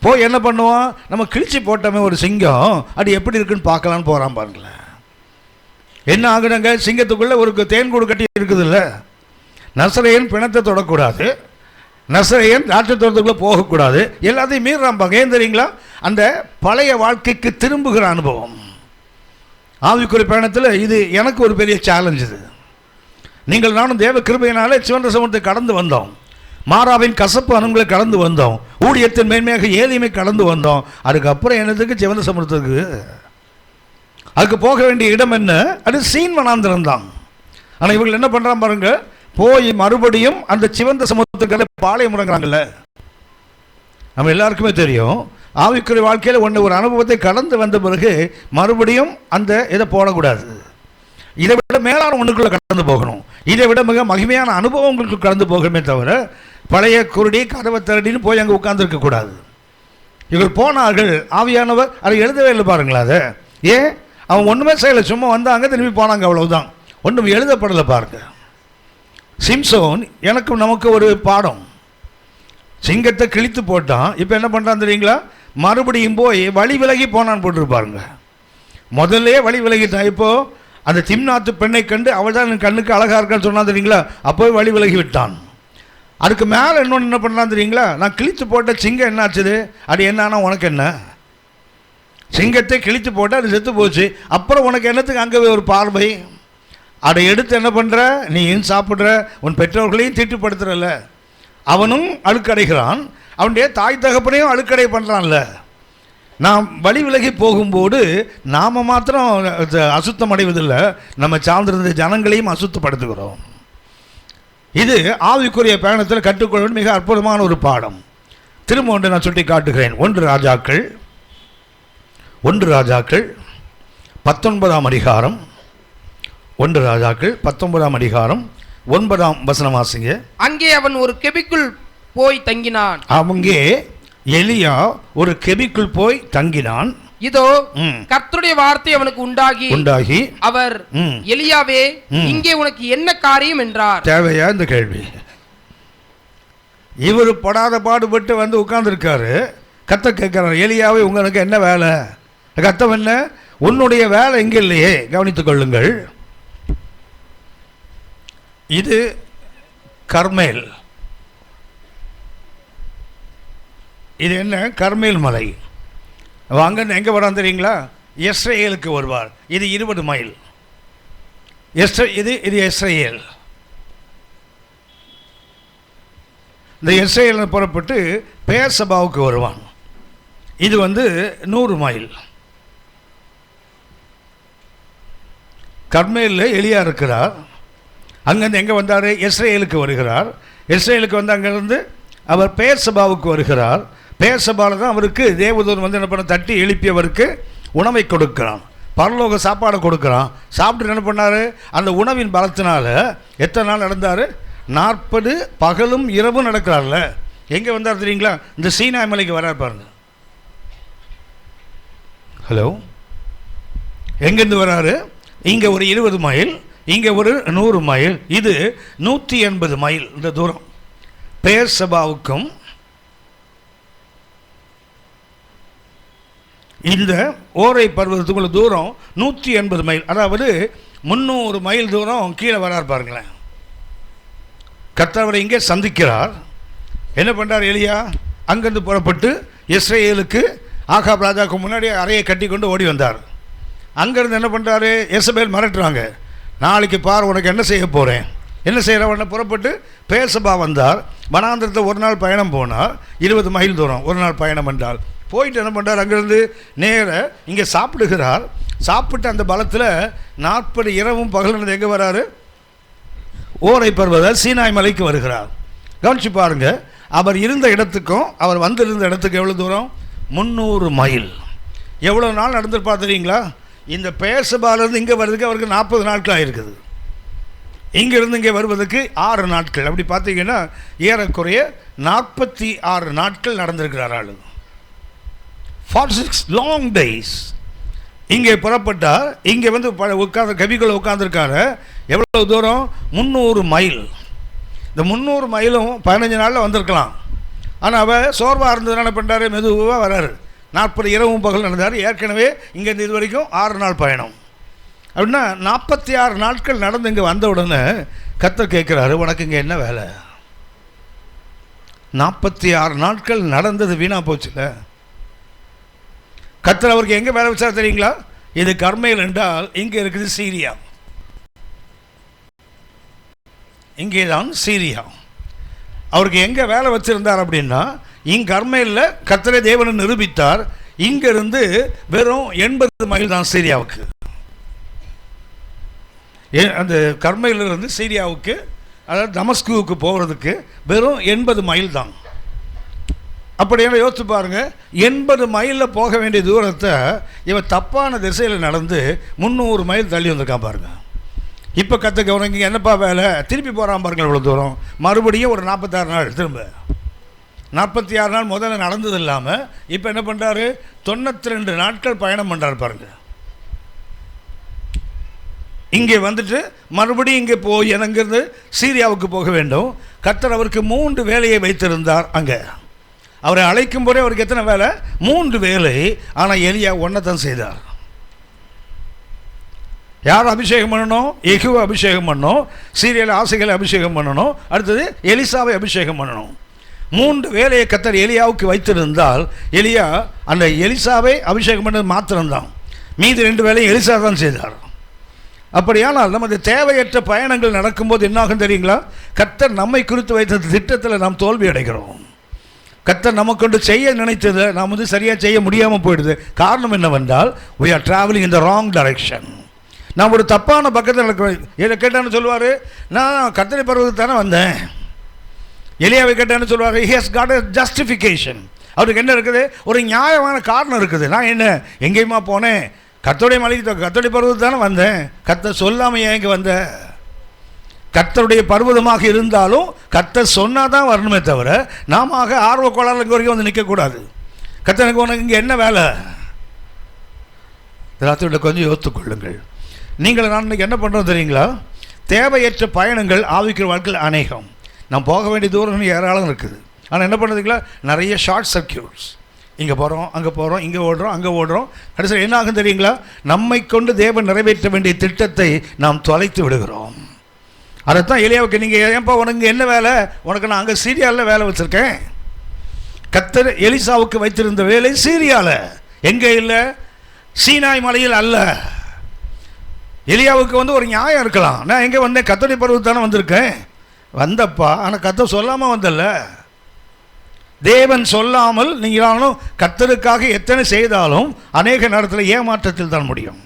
B: போய் என்ன பண்ணுவான்? நம்ம கிழிச்சு போட்டோமே ஒரு சிங்கம், அது எப்படி இருக்குன்னு பார்க்கலான்னு போகிறான் பாருங்களேன். என்ன ஆகுனாங்க? சிங்கத்துக்குள்ளே ஒரு தேன்கூடு கட்டி இருக்குது இல்லை. நசரேயன் பிணத்தை தொடக்கூடாது, நசரேயன் திராட்சை தோட்டத்துக்குள்ளே போகக்கூடாது, எல்லாத்தையும் மீறாம்பாங்க. ஏன் தெரியுங்களா? அந்த பழைய வாழ்க்கைக்கு திரும்புகிற அனுபவம். ஆவிக்குரிய பயணத்தில் இது எனக்கு ஒரு பெரிய சேலஞ்ச். இது நீங்கள் நானும் தேவ கிருபையினாலே சிவந்த சமுத்திரத்தை கடந்து வந்தோம், மாறாவின் கசப்பு அனுங்களை கடந்து வந்தோம், ஊழியத்தின் மேன்மையாக ஏலிமை கடந்து வந்தோம். அதுக்கப்புறம் என்னதுக்கு சிவந்த சமுத்திரத்துக்கு? அதுக்கு போக வேண்டிய இடம் என்ன? அது சீன் வனாந்திரம் தான். ஆனால் இவர்கள் என்ன பண்ணுறான் பாருங்க, போய் மறுபடியும் அந்த சிவந்த சமுத்திரத்துக்கு பாளையம் இறங்குறாங்கல்ல. நம்ம எல்லாருக்குமே தெரியும், ஆவிக்குரிய வாழ்க்கையில் ஒன்று ஒரு அனுபவத்தை கடந்து வந்த பிறகு மறுபடியும் அந்த இதை போடக்கூடாது. இதை விட மேலான ஒன்றுக்குள்ளே கடந்து போகணும். இதை விட மிக மகிமையான அனுபவங்களுக்கு கடந்து போகணுமே தவிர பழைய குருடி கதவை திரடின்னு போய் அங்கே உட்கார்ந்துருக்கக்கூடாது. இவர் போனார்கள், ஆவியானவர் அதை எழுதவே இல்லை பாருங்களா. அதை ஏன் அவன் ஒன்றுமே செய்யலை, சும்மா வந்தாங்க திரும்பி போனாங்க, அவ்வளவுதான். ஒன்றும் எழுதப்படலை பாருங்க. சிம்சோன் எனக்கும் நமக்கு ஒரு பாடம். சிங்கத்தை கிழித்து போட்டான், இப்போ என்ன பண்ணுறான் தெரியுங்களா? மறுபடியும் போய் வழி விலகி போனான்னு போட்டுருப்பாருங்க. முதல்ல வழி விலகிட்டான். இப்போது அந்த திம்னாத்து பெண்ணை கண்டு அவள் தான் என் கண்ணுக்கு அழகாக இருக்கான்னு சொன்னான் தெரியுங்களா? அப்போ வழி விலகி விட்டான். அதுக்கு மேலே இன்னொன்று என்ன பண்ணலாம் தெரியுங்களா? நான் கிழித்து போட்ட சிங்கம் என்ன ஆச்சுது? அது என்னன்னா உனக்கு என்ன? சிங்கத்தை கிழித்து போட்டால் அது செத்து போச்சு, அப்புறம் உனக்கு என்னத்துக்கு அங்கே ஒரு பார்வை? அதை எடுத்து என்ன பண்ணுற? நீ ஏன் சாப்பிட்ற? உன் பெற்றோர்களையும் தீட்டுப்படுத்துறல. அவனும் அழுக்கடைகிறான், அவனுடைய தாய் தகப்பனையும் அழுக்கடை பண்ணுறான்ல. நாம் வழி விலகி போகும்போது நாம் மாத்திரம் அசுத்தம் அடைவதில்லை, நம்ம சார்ந்திருந்த ஜனங்களையும் அசுத்தப்படுத்துகிறோம். இது ஆவிக்குரிய பயணத்தில் கற்றுக்கொள்ள மிக அற்புதமான ஒரு பாடம். திரும்ப ஒன்று நான் சுட்டி காட்டுகிறேன். 1 ராஜாக்கள் 19ஆம் அதிகாரம் 1 ராஜாக்கள் 19ஆம் அதிகாரம் 9ஆம் வசனம் வாசிங்க.
C: அங்கே அவன் ஒரு கெபிக்குள் போய் தங்கினான்.
B: அங்கே எலியா ஒரு கெபிக்குள் போய் தங்கினான்.
C: இதோ கர்த்தருடைய வார்த்தை அவனுக்கு உண்டாகி அவர், எலியாவே, இங்கே உனக்கு என்ன காரியம் என்றார்.
B: தேவையா இந்த கேள்வி? இவர் படாத பாடுபட்டு வந்து உட்கார்ந்துருக்காரு. கத்த கேட்கிறார், எலியாவே உங்களுக்கு என்ன வேலை? கத்தம் என்ன? உன்னுடைய வேலை எங்கே இல்லையே, கவனித்துக் கொள்ளுங்கள். இது கர்மேல். இது என்ன? கர்மேல் மலை. அங்கே எங்கே வரான் தெரியுங்களா? இஸ்ரேலுக்கு வருவார். இது 20 மைல். இது இஸ்ரேல். இந்த இஸ்ரேல் புறப்பட்டு பேர்சபாவுக்கு வருவான். இது 100 மைல். கர்மேலில் எலியா இருக்கிறார். அங்கேருந்து எங்கே வந்தார்? இஸ்ரேலுக்கு வருகிறார். இஸ்ரேலுக்கு வந்து அங்கேருந்து அவர் பேர்சபாவுக்கு வருகிறார். பேர்சபாவில் தான் அவருக்கு தேவதூதன் என்ன பண்ண, தட்டி எழுப்பியவருக்கு உணவை கொடுக்கிறான். பரலோக சாப்பாடை கொடுக்குறான். சாப்பிட்டு என்ன பண்ணார்? அந்த உணவின் பலத்தினால எத்தனை நாள் நடந்தார்? 40 பகலும் இரவும் நடக்கிறார்ல. எங்கே வந்தார் தெரியுங்களா? இந்த சீனாய் மலைக்கு வரார் பாருங்க. ஹலோ, எங்கேருந்து வராரு? இங்கே ஒரு 20 மைல், இங்கே ஒரு 100 மைல், இது 180 மைல் இந்த தூரம். பெயர்சபாவுக்கும் இந்த ஓரை பர்வதத்துக்குள்ள தூரம் 180 மைல், அதாவது 300 மைல் தூரம் கீழே வரார் பாருங்களேன். கர்த்தரை இங்கே சந்திக்கிறார். என்ன பண்ணுறார் எலியா? அங்கேருந்து புறப்பட்டு இஸ்ரேலுக்கு ஆகாப் ராஜாவுக்கு முன்னாடி அறையை கட்டி கொண்டு ஓடி வந்தார். அங்கேருந்து என்ன பண்ணுறாரு? எசபேல் மிரட்டுறாங்க, நாளைக்கு பார் உனக்கு என்ன செய்ய போகிறேன். என்ன செய்கிற உடனே புறப்பட்டு பெயர்சபா வந்தார். வனாந்திரத்தை ஒரு நாள் பயணம் போனார். 20 மைல் தூரம் ஒரு நாள் பயணம் என்றால் போயிட்டு என்ன பண்ணுறார்? அங்கேருந்து நேர இங்கே சாப்பிடுகிறார். சாப்பிட்டு அந்த பலத்தில் 40 இரவும் பகல் எங்கே வராரு? ஓரை பர்வத சீனாய் மலைக்கு வருகிறார். கவனிச்சு பாருங்க, அவர் இருந்த இடத்துக்கும் அவர் வந்திருந்த இடத்துக்கு எவ்வளோ தூரம்? 300 மைல். எவ்வளோ நாள் நடந்திருப்பார் தெரியுங்களா? இந்த பெயர்சபாலேருந்து இங்கே வர்றதுக்கு அவருக்கு 40 நாட்கள் ஆகிருக்குது. இங்கேருந்து இங்கே வருவதற்கு 6 நாட்கள். அப்படி பார்த்தீங்கன்னா ஏறக்குறைய 46 நாட்கள் நடந்திருக்கிறார் ஆளு. 46 லாங் டேஸ். இங்கே புறப்பட்டார். இங்கே வந்து உட்காந்து கவிக்குள்ள உட்காந்துருக்காரு. எவ்வளோ தூரம்? 300 மைல். இந்த 300 மைலும் 15 நாளில் வந்திருக்கலாம். ஆனால் அவள் சோர்வாக இருந்ததுனால என்ன பண்ணுறாரு? மெதுவாக வராரு. 40 இரவும் பகல் நடந்தார். ஏற்கனவே இங்கேருந்து இது வரைக்கும் 6 நாள் பயணம். அப்படின்னா 46 நாட்கள் நடந்து இங்கே வந்த உடனே கர்த்தர் கேட்குறாரு, உனக்கு இங்கே என்ன வேலை? 46 நாட்கள் நடந்தது வீணாக போச்சுல. கர்த்தர் அவருக்கு எங்கே வேலை வச்சா தெரியுங்களா? இது கர்மேல் என்றால் இங்கே இருக்குது சீரியா. இங்கே தான் சீரியா. அவருக்கு எங்கே வேலை வச்சுருந்தார் அப்படின்னா, இங்கே கர்மேலில் கர்த்தரை தேவனை நிரூபித்தார். இங்கேருந்து வெறும் 80 மைல் தான் சீரியாவுக்கு. அந்த கர்மேலிருந்து சீரியாவுக்கு, அதாவது தமஸ்குவுக்கு போகிறதுக்கு வெறும் 80 மைல் தான். அப்படியான யோசிச்சு பாருங்க, 80 மைலில் போக வேண்டிய தூரத்தை இவன் தப்பான திசையில் நடந்து 300 மைல் தள்ளி வந்திருக்கான் பாருங்க. இப்போ கற்றுக்க உனக்கு என்னப்பா வேலை? திருப்பி போகிறான் பாருங்கள் இவ்வளோ தூரம். மறுபடியும் ஒரு 46 நாள் திரும்ப 46 நாள் முதல்ல நடந்தது இல்லாமல் இப்போ என்ன பண்ணுறாரு? 92 நாட்கள் பயணம் பண்ணுறாரு பாருங்கள். இங்கே வந்துட்டு மறுபடியும் இங்கே போய் அங்கேருந்து சீரியாவுக்கு போக வேண்டும். கர்த்தர் அவருக்கு 3 வேலையை வைத்திருந்தார். அங்கே அவரை அழைக்கும் போதே அவருக்கு எத்தனை வேலை? 3 வேலை. ஆனால் எலியா ஒன்றை தான் செய்தார். யார் அபிஷேகம் பண்ணணும்? யெகூவை அபிஷேகம் பண்ணணும். சீரியல் ஆசைகளை அபிஷேகம் பண்ணணும். அடுத்தது எலிசாவை அபிஷேகம் பண்ணணும். 3 வேலையை கர்த்தர் எலியாவுக்கு வைத்திருந்தால் எலியா அந்த எலிசாவை அபிஷேகம் பண்ணது மாத்திரம்தான். மீதி 2 வேலையும் எலிசா தான் செய்தார். அப்படியானால் நமது தேவையற்ற பயணங்கள் நடக்கும்போது என்னாகும் தெரியுங்களா? கர்த்தர் நம்மை குறித்து வைத்த திட்டத்தில் நாம் தோல்வி அடைகிறோம். கர்த்தர் நமக்கு கொண்டு செய்ய நினைத்ததை நாம் வந்து சரியாக செய்ய முடியாமல் போயிடுது. காரணம் என்னவென்றால் we are traveling in the wrong direction. நான் ஒரு தப்பான பக்கத்தில் நடக்கிறேன். இதை கேட்டான்னு சொல்லுவார், நான் கர்த்தரை பருவத்துக்கு தானே வந்தேன். எலியாவை கேட்டான்னு சொல்லுவார், he has got a justification. அவருக்கு என்ன இருக்குது? ஒரு நியாயமான காரணம் இருக்குது. நான் என்ன எங்கேயுமா போனேன்? கர்த்தருடைய மலைக்கு கர்த்தருடைய பருவத்துக்கு தானே வந்தேன். கர்த்தர் சொல்லாமல் ஏன் இங்கே வந்த? கர்த்தருடைய பர்வதமாக இருந்தாலும் கர்த்தர் சொன்னால் தான் வரணுமே தவிர நாம ஆர்வ கோளாறு இங்கே வரைக்கும் வந்து நிற்கக்கூடாது. கர்த்தருக்கு உனக்கு இங்கே என்ன வேலை? ராத்திரியில் கொஞ்சம் யோசித்துக்கொள்ளுங்கள். நீங்கள் நான் இன்றைக்கி என்ன பண்ணுறோம் தெரியுங்களா? தேவையற்ற பயணங்கள் ஆவிக்கிற வாழ்க்கையில் அநேகம். நான் போக வேண்டிய தூரம் ஏராளம் இருக்குது. ஆனால் என்ன பண்ணுறதுங்களா? நிறைய ஷார்ட் சர்க்கியூட்ஸ். இங்கே போகிறோம், அங்கே போகிறோம், இங்கே ஓடுறோம், அங்கே ஓடுறோம். கடைசியில் என்ன ஆகும் தெரியுங்களா? நம்மை கொண்டு தேவன் நிறைவேற்ற வேண்டிய திட்டத்தை நாம் தொலைத்து விடுகிறோம். அதைத்தான் எலியாவுக்கு நீங்கள் ஏன்பா உனக்கு என்ன வேலை? உனக்கு நான் அங்கே சீரியாவில் வேலை வச்சுருக்கேன். கர்த்தர் எலிசாவுக்கு வைத்திருந்த வேலை சீரியாவில். எங்கே இல்லை? சீனாய் மலையில் அல்ல. எலியாவுக்கு வந்து ஒரு நியாயம் இருக்கலாம். நான் எங்கே வந்தேன்? கர்த்தருடைய பருவத்தானே வந்திருக்கேன். வந்தப்பா, ஆனால் கர்த்தர் சொல்லாமல் வந்தல்ல. தேவன் சொல்லாமல் நீங்களும் கர்த்தருக்காக எத்தனை செய்தாலும் அநேக நேரத்தில் ஏமாற்றத்தில் தான் முடியும்.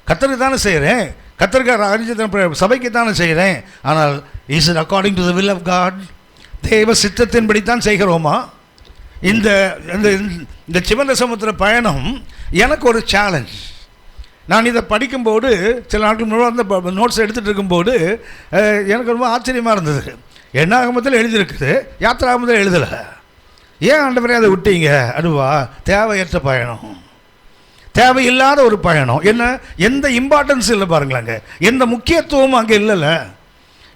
B: கர்த்தருக்கு தானே செய்கிறேன், கர்த்தருக்காக அறிஞ்ச சபைக்கு தானே செய்கிறேன். ஆனால் is it according to the will of God? தேவ சித்தத்தின்படி தான் செய்கிறோமா? இந்த இந்த சிவந்த சமுத்திர பயணம் எனக்கு ஒரு சேலஞ்ச். நான் இதை படிக்கும்போது சில நாட்கள் முன்னாடி அந்த நோட்ஸ் எடுத்துகிட்டு இருக்கும்போது எனக்கு ரொம்ப ஆச்சரியமாக இருந்தது. என்னாகமத்தில் எழுதியிருக்குது, யாத்திராகமத்தில் எழுதலை. ஏன் ஆண்டவரே அதை விட்டீங்க? அதுவா தேவையற்ற பயணம், தேவையில்லாத ஒரு பயணம். என்ன, எந்த இம்பார்ட்டன்ஸ் இல்லை பாருங்களாங்க, எந்த முக்கியத்துவமும் அங்கே இல்லைல்ல.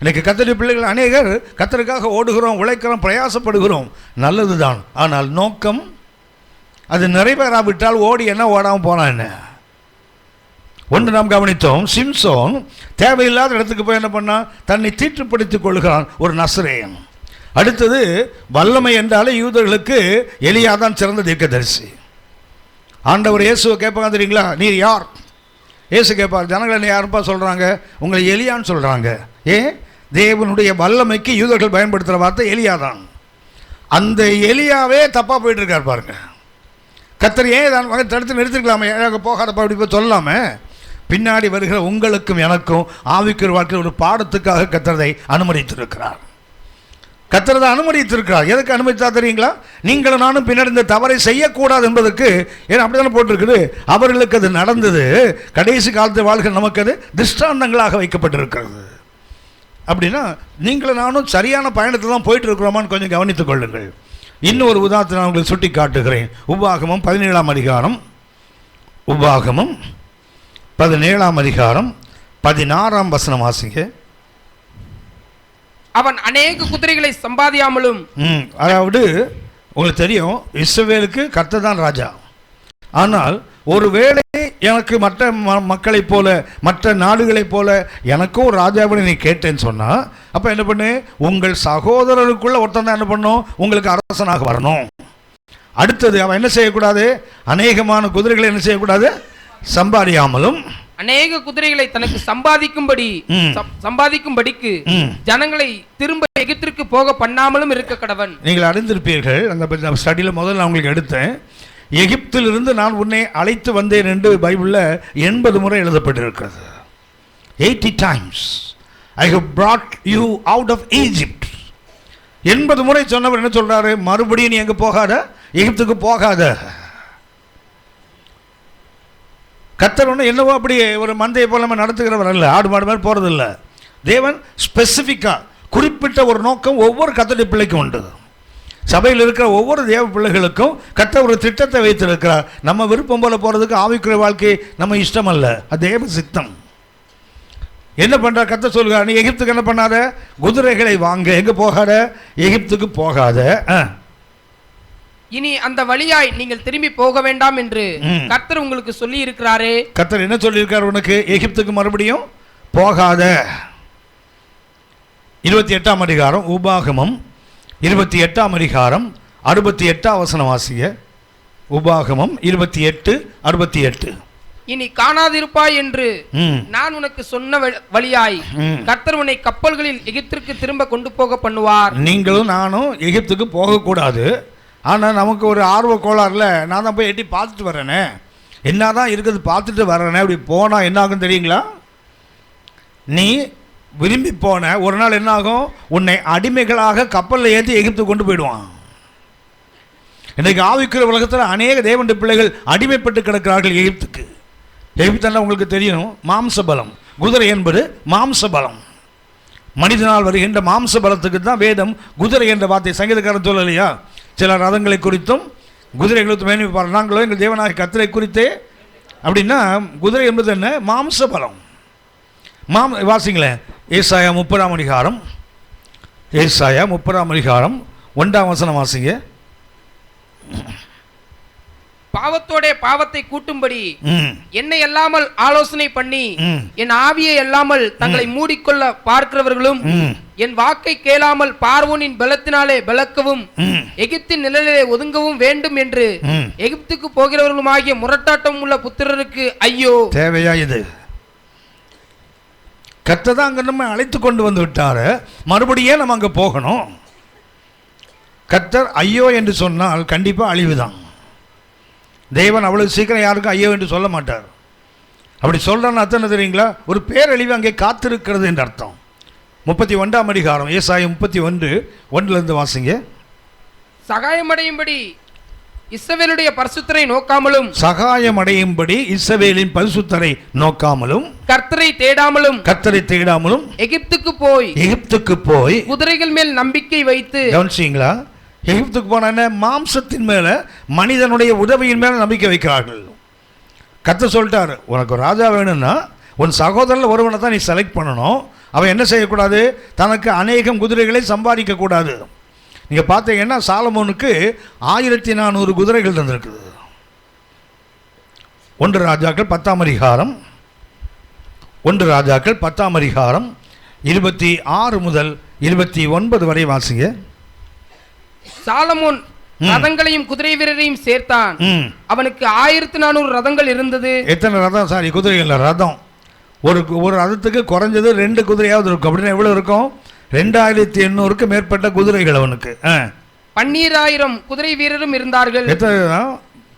B: இன்றைக்கி கர்த்தருடைய பிள்ளைகள் அநேகர் கர்த்தருக்காக ஓடுகிறோம், உழைக்கிறோம், பிரயாசப்படுகிறோம், நல்லது தான். ஆனால் நோக்கம் அது நிறைவேறாவிட்டால் ஓடி என்ன ஓடாமல் போனா என்ன? ஒன்று நாம் கவனித்தோம், சிம்சோன் தேவையில்லாத இடத்துக்கு போய் என்ன பண்ணால் தன்னை தீட்டுப்படுத்திக் கொள்கிறான், ஒரு நசரேயன். அடுத்தது வல்லமை என்றாலே யூதர்களுக்கு எலியா தான் சிறந்த தீர்க்கதரிசி. ஆண்டவர் இயேசுவை கேட்பாங்க தெரியுங்களா, நீர் யார்? இயேசு கேட்பார், ஜனங்கள் என்ன யாருப்பா சொல்கிறாங்க? உங்களை எலியான்னு சொல்கிறாங்க. ஏன்? தேவனுடைய வல்லமைக்கு யூதர்கள் பயன்படுத்துகிற வார்த்தை எலியா தான். அந்த எலியாவே தப்பாக போயிட்டுருக்கார் பாருங்க. கர்த்தர் ஏன் தான் தடுத்து நிறுத்திருக்கலாமே, ஏழாக போகாதப்பா அப்படி போய் சொல்லாமே. பின்னாடி வருகிற உங்களுக்கும் எனக்கும் ஆவிக்குரிய வாழ்க்கையில் ஒரு பாடத்துக்காக கர்த்தரை அனுமதித்திருக்கிறார். கர்த்தரை அனுமதித்திருக்கிறார். எதுக்கு அனுமதித்தா தெரியுங்களா? நீங்களும் நானும் பின்னாடி இந்த தவறை செய்யக்கூடாது என்பதற்கு. ஏன்னா அப்படி தானே போட்டிருக்குது. அவர்களுக்கு அது நடந்தது, கடைசி காலத்து வாழ்க்கை நமக்கு அது திருஷ்டாந்தங்களாக வைக்கப்பட்டிருக்கிறது. அப்படின்னா நீங்களும் நானும் சரியான பயணத்தில் தான் போயிட்டு இருக்கிறோமான்னு கொஞ்சம் கவனித்துக் கொள்ளுங்கள். இன்னும் ஒரு உதாரணத்தை நான் உங்களுக்கு சுட்டி காட்டுகிறேன். உபாகமம் 17ஆம் அதிகாரம், உபாகமம் 17ஆம் அதிகாரம் 16ஆம் வசனம் வாசிங்க.
C: அவன் அநேக குதிரைகளை சம்பாதியாமலும்.
B: அதாவது உங்களுக்கு தெரியும், இஸ்ரவேலுக்கு கர்த்தர் தான் ராஜா. ஆனால் ஒருவேளை எனக்கு மற்ற மக்களைப் போல, மற்ற நாடுகளைப் போல எனக்கும் ஒரு ராஜாவை நீ கேட்டேன்னு சொன்னால், அப்போ என்ன பண்ணு, உங்கள் சகோதரருக்குள்ள ஒருத்தன் தான் என்ன பண்ணும், உங்களுக்கு அரசனாக வரணும். அடுத்தது அவன் என்ன செய்யக்கூடாது, அநேகமான குதிரைகளை என்ன செய்யக்கூடாது, சம்பாதியாமலும். அநேக குதிரைகளை தனக்கு சம்பாதிக்கும்படிக்கு
C: ஜனங்களை திரும்ப எகிப்திற்கு போக பண்ணாமலும் இருக்க கடவன்.
B: நீங்கள் அறிந்திருப்பீர்கள், அந்த ஸ்டடியில் முதல்ல உங்களுக்கு எடுத்தேன், எகிப்திலிருந்து நான் உன்னை அழைத்து வந்தேன் என்று பைபிளில் 80 முறை எழுதப்பட்டிருக்கிறது. 80 times I have brought you out of Egypt. 80 முறை சொன்னவர் என்ன சொல்றாரு, மறுபடியும் நீ எங்க போகாத, எகிப்துக்கு போகாத. கர்த்தர் ஒன்று என்னவோ அப்படி ஒரு மந்தையை போல நம்ம நடத்துகிறவர் அல்ல, ஆடு மாடு மாதிரி போகிறது இல்லை. தேவன் ஸ்பெசிஃபிக்காக குறிப்பிட்ட ஒரு நோக்கம் ஒவ்வொரு கர்த்தருடைய பிள்ளைக்கும் உண்டு. சபையில் இருக்கிற ஒவ்வொரு தேவ பிள்ளைகளுக்கும் கர்த்தர் ஒரு திட்டத்தை வைத்திருக்கிறார். நம்ம விருப்பம் போல போகிறதுக்கு ஆவிக்குரிய வாழ்க்கை நம்ம இஷ்டம் அல்ல, அது தேவ சித்தம். என்ன பண்ணுற, கர்த்தர் சொல்கிறார், நீ எகிப்துக்கு என்ன பண்ணாத, குதிரைகளை வாங்க, எங்கே போகாத, எகிப்துக்கு போகாத,
C: இனி அந்த வழியாய் நீங்கள் திரும்பி போக வேண்டாம் என்று கர்த்தர் உங்களுக்கு சொல்லி இருக்கிறாரே.
B: கர்த்தர் என்ன சொல்லி இருக்கார் உனக்கு, எகிப்துக்கு மறுபடியும் போகாத. 28ஆம் அதிகாரம், உபாகமம் 28ஆம் அதிகாரம் 68ஆம் வசனம் வாசிங்க. உபாகமம் 28:68.
C: இனி காணாதிருப்பாய் என்று நான் உனக்கு சொன்ன வழியாய் கர்த்தர் உன்னை கப்பல்களில் எகிப்திற்கு திரும்ப கொண்டு போக பண்ணுவார்.
B: நீங்களும் நானும் எகிப்துக்கு போகக்கூடாது. ஆனால் நமக்கு ஒரு ஆர்வ கோளாறுல நான் தான் போய் எட்டி பார்த்துட்டு வரேனே, என்ன தான் இருக்குது பார்த்துட்டு வரேனே, அப்படி போனால் என்ன ஆகும் தெரியுங்களா? நீ விரும்பி போன ஒரு நாள் என்ன ஆகும், உன்னை அடிமைகளாக கப்பலில் ஏற்றி எகிப்து கொண்டு போயிடுவான். இன்றைக்கு ஆவிக்குரிய உலகத்தில் அநேக தேவனுடைய பிள்ளைகள் அடிமைப்பட்டு கிடக்கிறார்கள் எகிப்துக்கு. எகிப்துன்னா உங்களுக்கு தெரியும், மாம்சபலம். குதிரை என்பது மாம்சபலம், மனிதனால் வருகின்ற மாம்ச பலத்துக்கு தான் வேதம் குதிரை என்ற வார்த்தை. சங்கீதக்காரன் சொல்லலையா, சில ரதங்களை குறித்தும் குதிரை குறித்தும் மேன்மைப்பார், நாங்களோ எங்கள் தேவனாகிய கர்த்தரை குறித்தே. அப்படின்னா குதிரை என்பது என்ன, மாம்ச பலம். வாசிங்களேன், ஏசாயா 30ஆம் அதிகாரம், ஏசாயா 30ஆம் அதிகாரம் 1ஆம் வசனம் வாசிங்க.
C: பாவத்தோட பாவத்தை கூட்டும்படி என்னை அல்லாமல் ஆலோசனை பண்ணி என் ஆவியை அல்லாமல் தங்களை மூடிக்கொள்ள பார்க்கிறவர்களும் என் வாக்கை கேளாமல் பார்வோனின் பலத்தினாலே பலக்கவும் எகிப்தின் நிழலிலே ஒதுங்கவும் வேண்டும் என்று எகிப்துக்கு போகிறவர்களுமாகிய முரட்டாட்டம் உள்ள புத்திரருக்கு ஐயோ.
B: தேவையா இது? கர்த்தர் தான் அங்க நம்ம அழைத்து கொண்டு வந்து விட்டாரு, மறுபடியும் நம்ம அங்க போகணும். கர்த்தர் ஐயோ என்று சொன்னால் கண்டிப்பா அழிவுதான். தேவன் அவ்வளவு சீக்கிரம் யாருக்கும் ஐயோ என்று சொல்ல மாட்டார். அப்படி சொல்றான்னு அர்த்தம் என்ன தெரியுங்களா, ஒரு பேரழிவு அங்கே காத்திருக்கிறது என்று அர்த்தம். 31ஆம் அதிகாரம், ஏசாயா 31:1 வாசிங்க.
C: சகாயமடையும்படி இஸ்ரவேலுடைய பரிசுத்தரை நோக்காமலும்
B: சகாயம் அடையும்படி இஸ்ரவேலின் பரிசுத்தரை நோக்காமலும்
C: கர்த்தரை தேடாமலும் எகிப்துக்கு போய் குதிரைகள் மேல் நம்பிக்கை வைத்து.
B: கவனிச்சீங்களா? எகிப்துக்கு போன மாம்சத்தின் மேல மனிதனுடைய உதவியின் மேல நம்பிக்கை வைக்கிறார்கள். கர்த்தர் சொல்லிட்டாரு, உனக்கு ராஜா வேணும்னா உன் சகோதரன் ஒருவனை தான் நீ செலக்ட் பண்ணணும். அவன் என்ன செய்யக்கூடாது? தனக்கு அநேகம் குதிரைகளை சம்பாதிக்க கூடாது. நீங்கள் பார்த்தீங்கன்னா சாலமோனுக்கு 1400 குதிரைகள் இருந்திருக்குது. 1 ராஜாக்கள் 10ஆம் அதிகாரம் 26 முதல் 29 வரை வாசிங்க.
C: சாலமோன் ரதங்களையும் குதிரை வீரரையும் சேர்த்தான். அவனுக்கு 1400 ரதங்கள் இருந்தது.
B: எத்தனை ரதம்? சாரி, குதிரைகள். ரதம் ஒரு ரதத்துக்கு குறைஞ்சது 2 குதிரையாவது இருக்கும். அப்படின்னா எவ்வளவு இருக்கும்? 2800க்கு மேற்பட்ட குதிரைகள் அவனுக்கு.
C: 12000 குதிரை வீரரும் இருந்தார்கள்.
B: எத்தனை?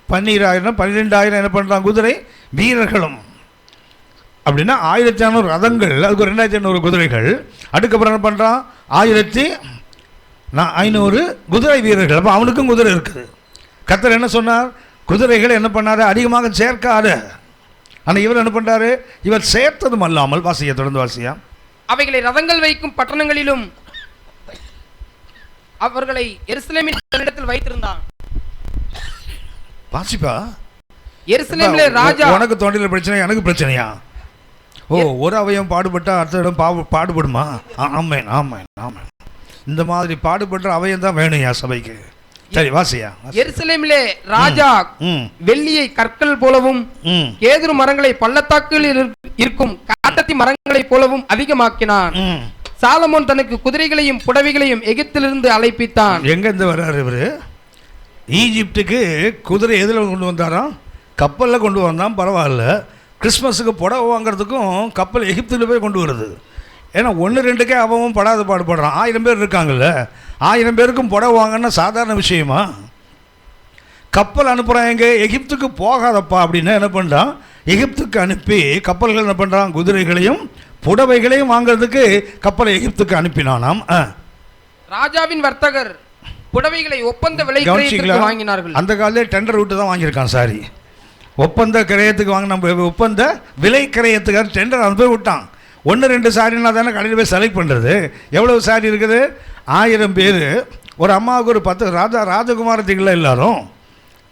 B: 12000 12000 என்ன பண்றான்? குதிரை வீரர்களும். அப்படின்னா 1400 ரதங்கள், அதுக்கு 2800 குதிரைகள். அதுக்கப்புறம் என்ன பண்றான்? 1500 குதிரை வீரர்கள். அப்போ அவனுக்கும் குதிரை இருக்குது. கர்த்தர் என்ன சொன்னார்? குதிரைகள் என்ன பண்ணாரு? அதிகமாக சேர்க்காத. ஆனால் இவர் என்ன பண்றாரு? இவர் சேர்த்ததும் அல்லாமல், வாசியா, தொடர்ந்து வாசியா,
C: அவைகளை ரதங்கள் வைக்கும் பட்டணங்களிலும் அவர்களை எருசலேமின் இடத்தில் வைத்திருந்தான்.
B: வாசிப்பா.
C: எருசலேமிலே ராஜா.
B: உனக்கு தொண்டில பிரச்சனை, எனக்கு பிரச்சனையா? ஓ, ஒரு அவயம் பாடுபட்டா அடுத்த இடம் பாடுபடுமா? ஆமேன் ஆமேன் ஆமேன். இந்த மாதிரி பாடுபடுற அவயம் தான் வேணும் என் சபைக்கு. சரி, வாசியா.
C: எருசலேமிலே ராஜா வெள்ளியை கற்கள் போலவும் கேதுரு மரங்களை பள்ளத்தாக்கில் இருக்கும் காட்டத்தி மரங்களை போலவும் அதிகமாக்கினான். சாலமோன் தனக்கு குதிரைகளையும் புடவைகளையும் எகிப்திலிருந்து அழைப்பித்தான்.
B: எங்க இருந்து வர்றாரு இவரு? ஈஜிப்டுக்கு குதிரை எதுல கொண்டு வந்தாராம்? கப்பல்ல கொண்டு வந்தான். பரவாயில்ல. கிறிஸ்மஸுக்கு புடவை வாங்குறதுக்கும் கப்பல் எகிப்தில் போய் கொண்டு வருது. ஏன்னா 1-2க்கே அவன் படாத பாடுபடுறான். 1000 பேர் இருக்காங்கல்ல, 1000 பேருக்கும் புடவை வாங்கன்னா சாதாரண விஷயமா? கப்பல் அனுப்புகிறான். எங்கே? எகிப்துக்கு போகாதப்பா அப்படின்னா என்ன பண்ணுறான்? எகிப்துக்கு அனுப்பி கப்பல்கள் என்ன பண்ணுறான்? குதிரைகளையும் புடவைகளையும் வாங்கிறதுக்கு கப்பலை எகிப்துக்கு அனுப்பினானாம்.
C: ராஜாவின் வர்த்தகர் புடவைகளை ஒப்பந்த விலை வாங்கினார்கள்.
B: அந்த காலத்தில் டெண்டர் விட்டு தான் வாங்கியிருக்கான். சாரி, ஒப்பந்த கிரயத்துக்கு வாங்கின, ஒப்பந்த விலை கிரயத்துக்காக டெண்டர் அனுப்பி விட்டான். 1-2 சாரின்னா தானே கடையில் போய் செலக்ட் பண்ணுறது. எவ்வளவு சாரி இருக்குது? 1000 பேர். ஒரு அம்மாவுக்கு ஒரு 10 ராஜகுமாரத்திகள் எல்லாரும்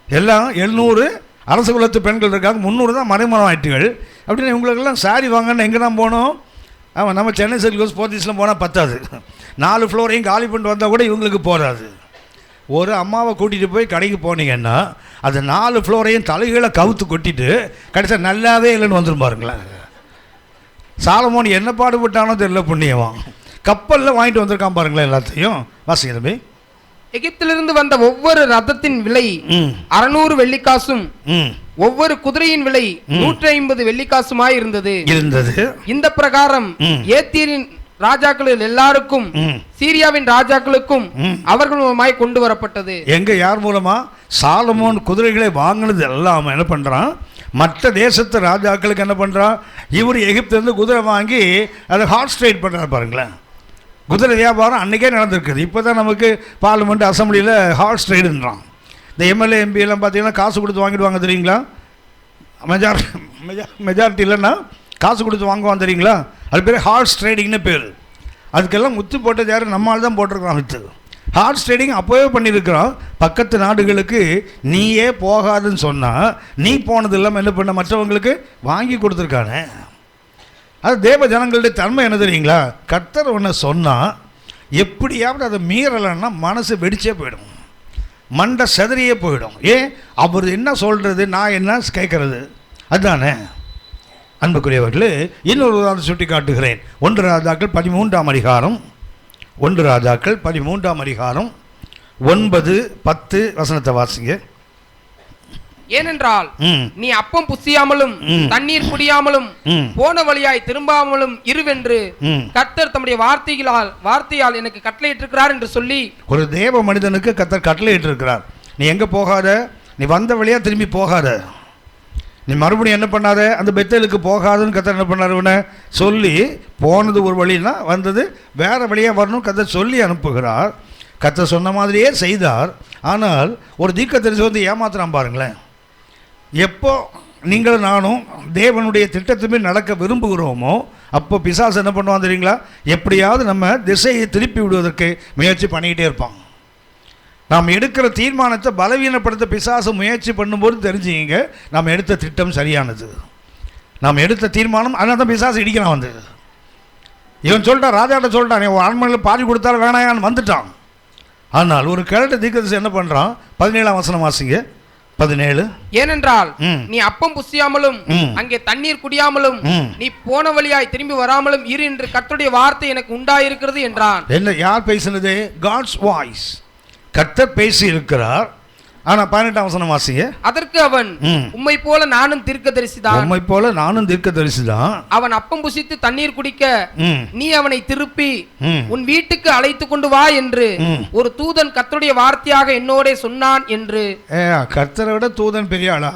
B: எல்லாம் 700 அரசு குலத்து பெண்கள் இருக்காங்க. 300 தான் மறைமுறை ஆயிட்டுகள். அப்படின்னு இவங்களுக்கெல்லாம் சாரி வாங்கன்னு எங்கே தான் போனோம்? ஆமாம், நம்ம சென்னை சில்க் போத்தீஸ்லாம் போனால் பத்தாது. 4 ஃப்ளோரையும் காலி பண்ணிட்டு வந்தால் கூட இவங்களுக்கு போகாது. ஒரு அம்மாவை கூட்டிகிட்டு போய் கடைக்கு போனீங்கன்னா அது 4 ஃப்ளோரையும் தலைகளை கவுத்து கொட்டிட்டு கடைசியாக நல்லாவே இல்லைன்னு வந்துடும் பாருங்களேன். சாலமோன் என்ன பாடுபட்டானோ தெரியல, புண்ணியவான். கப்பலில் வாங்கிட்டு வந்திருக்கான் பாருங்களேன் எல்லாத்தையும். வாசிக்கிறமே.
C: எகிப்திலிருந்து வந்த ஒவ்வொரு ரதத்தின் விலை 600 வெள்ளிக்காசும் ஒவ்வொரு குதிரையின் விலை 150 வெள்ளிக்காசுமாய் இருந்தது. இந்த பிரகாரம் ஏத்தியரின் ராஜாக்கள் எல்லாருக்கும் சீரியாவின் ராஜாக்களுக்கும் அவர்களுமாய் கொண்டு வரப்பட்டது.
B: எங்க? யார் மூலமா? சாலமோன் குதிரைகளை வாங்கினது எல்லாம் என்ன பண்றான்? மற்ற தேசத்து ராஜாக்களுக்கு என்ன பண்றான்? இவர் எகிப்திலிருந்து குதிரை வாங்கி அதை ஹார்ஸ் ட்ரேட் பண்றாரு பாருங்களேன். குதிரை வியாபாரம் அன்றைக்கே நடந்திருக்குது. இப்போ தான் நமக்கு பார்லிமெண்ட் அசம்பிளியில் ஹார்ஸ் ட்ரேடுன்றான். இந்த எம்எல்ஏ எம்பி எல்லாம் பார்த்தீங்கன்னா காசு கொடுத்து வாங்கிடுவாங்க தெரியுங்களா? மெஜாரிட்டி இல்லைன்னா காசு கொடுத்து வாங்குவான் தெரியுங்களா? அது பேர் ஹார்ஸ் ட்ரேடிங்னு பேர். அதுக்கெல்லாம் முத்து போட்டது யார்? நம்மால் தான் போட்டிருக்கிறான் வித்து. ஹார்ஸ் ட்ரேடிங் அப்போவே பண்ணியிருக்கிறான். பக்கத்து நாடுகளுக்கு நீயே போகாதுன்னு சொன்னால் நீ போனது இல்லாமல் என்ன பண்ண மற்றவங்களுக்கு வாங்கி கொடுத்துருக்கானே. அது தேவ ஜனங்களுடைய தன்மை என்ன தெரியுங்களா? கர்த்தர் ஒன்று சொன்னால் எப்படியாவது அதை மீறலைன்னா மனசு வெடிச்சே போயிடும், மண்டை செதறியே போயிடும். ஏன்? அவர் என்ன சொல்கிறது, நான் என்ன கேட்கறது, அதுதானே. அன்புக்குரியவர்களே, இன்னொரு உதாரணம் சுட்டி காட்டுகிறேன். 1 ராஜாக்கள் 13ஆம் அதிகாரம் 1 ராஜாக்கள் 13ஆம் அதிகாரம் 9-10 வசனத்தை வாசிங்க.
C: ஏனென்றால் நீ அப்பம் புசியாமலும் தண்ணீர் குடியாமலும் போன வழியாய் திரும்பாமலும் இருவென்று கர்த்தர் தம்முடைய வார்த்தையால் எனக்கு கட்டளையிட்டிருக்கிறார் என்று சொல்லி. ஒரு
B: தேவ மனிதனுக்கு கர்த்தர் கட்டளையிட்டிருக்கிறார். நீ எங்க போகாத, நீ வந்த வழியா திரும்பி போகாத, நீ மறுபடியும் என்ன பண்ணாத, அந்த பெத்தேலுக்கு போகாதுன்னு கர்த்தர் என்ன பண்ணாரு சொல்லி, போனது ஒரு வழினா வந்தது வேற வழியா வரணும் கர்த்தர் சொல்லி அனுப்புகிறார். கர்த்தர் சொன்ன மாதிரியே செய்தார். ஆனால் ஒரு தீர்க்கதரிசி வந்து ஏமாத்துறான் பாருங்களேன். எப்போ நீங்களும் நானும் தேவனுடைய திட்டத்துமே நடக்க விரும்புகிறோமோ அப்போ பிசாசு என்ன பண்ணுவான் தெரியுங்களா? எப்படியாவது நம்ம திசையை திருப்பி விடுவதற்கு முயற்சி பண்ணிக்கிட்டே இருப்பான். நாம் எடுக்கிற தீர்மானத்தை பலவீனப்படுத்த பிசாசு முயற்சி பண்ணும்போது தெரிஞ்சுங்க நாம் எடுத்த திட்டம் சரியானது, நாம் எடுத்த தீர்மானம். அதனால தான் பிசாசு இடிக்கிறான். வந்து இவன் சொல்லிட்டான், ராஜாட்ட சொல்லிட்டான், நீ ஆண்மணில் பாதி கொடுத்தாலும் வேணாயான்னு வந்துட்டான். ஆனால் ஒரு கிழட்டு தீர்க்கதரிசி என்ன பண்ணுறான்? 17ஆம் வசனம் வாசிங்க. 17.
C: ஏனென்றால் நீ அப்பம் புசியாமலும் அங்கே தண்ணீர் குடியாமலும் நீ போன வழியாய் திரும்பி வராமலும் இரு என்று கர்த்தருடைய வார்த்தை எனக்கு உண்டாயிருக்கிறது என்றான்.
B: என்ன யார் பேசினது? God's voice. கர்த்தர் பேசி இருக்கிறார். ஆனா 18ஆம் வசனம் வாசிங்க.
C: அதற்கு அவன், உம்மை போல நானும் தீர்க்கதரிசிதான்.
B: உம்மை போல நானும் தீர்க்கதரிசிதான்.
C: அவன் அப்பம் புசித்து தண்ணீர் குடிக்க நீ அவனை திருப்பி உன் வீட்டுக்கு அழைத்து கொண்டு வா என்று ஒரு தூதன் கர்த்தருடைய வார்த்தையாக என்னோட சொன்னான் என்று.
B: கர்த்தரை விட தூதன் பெரிய ஆளா?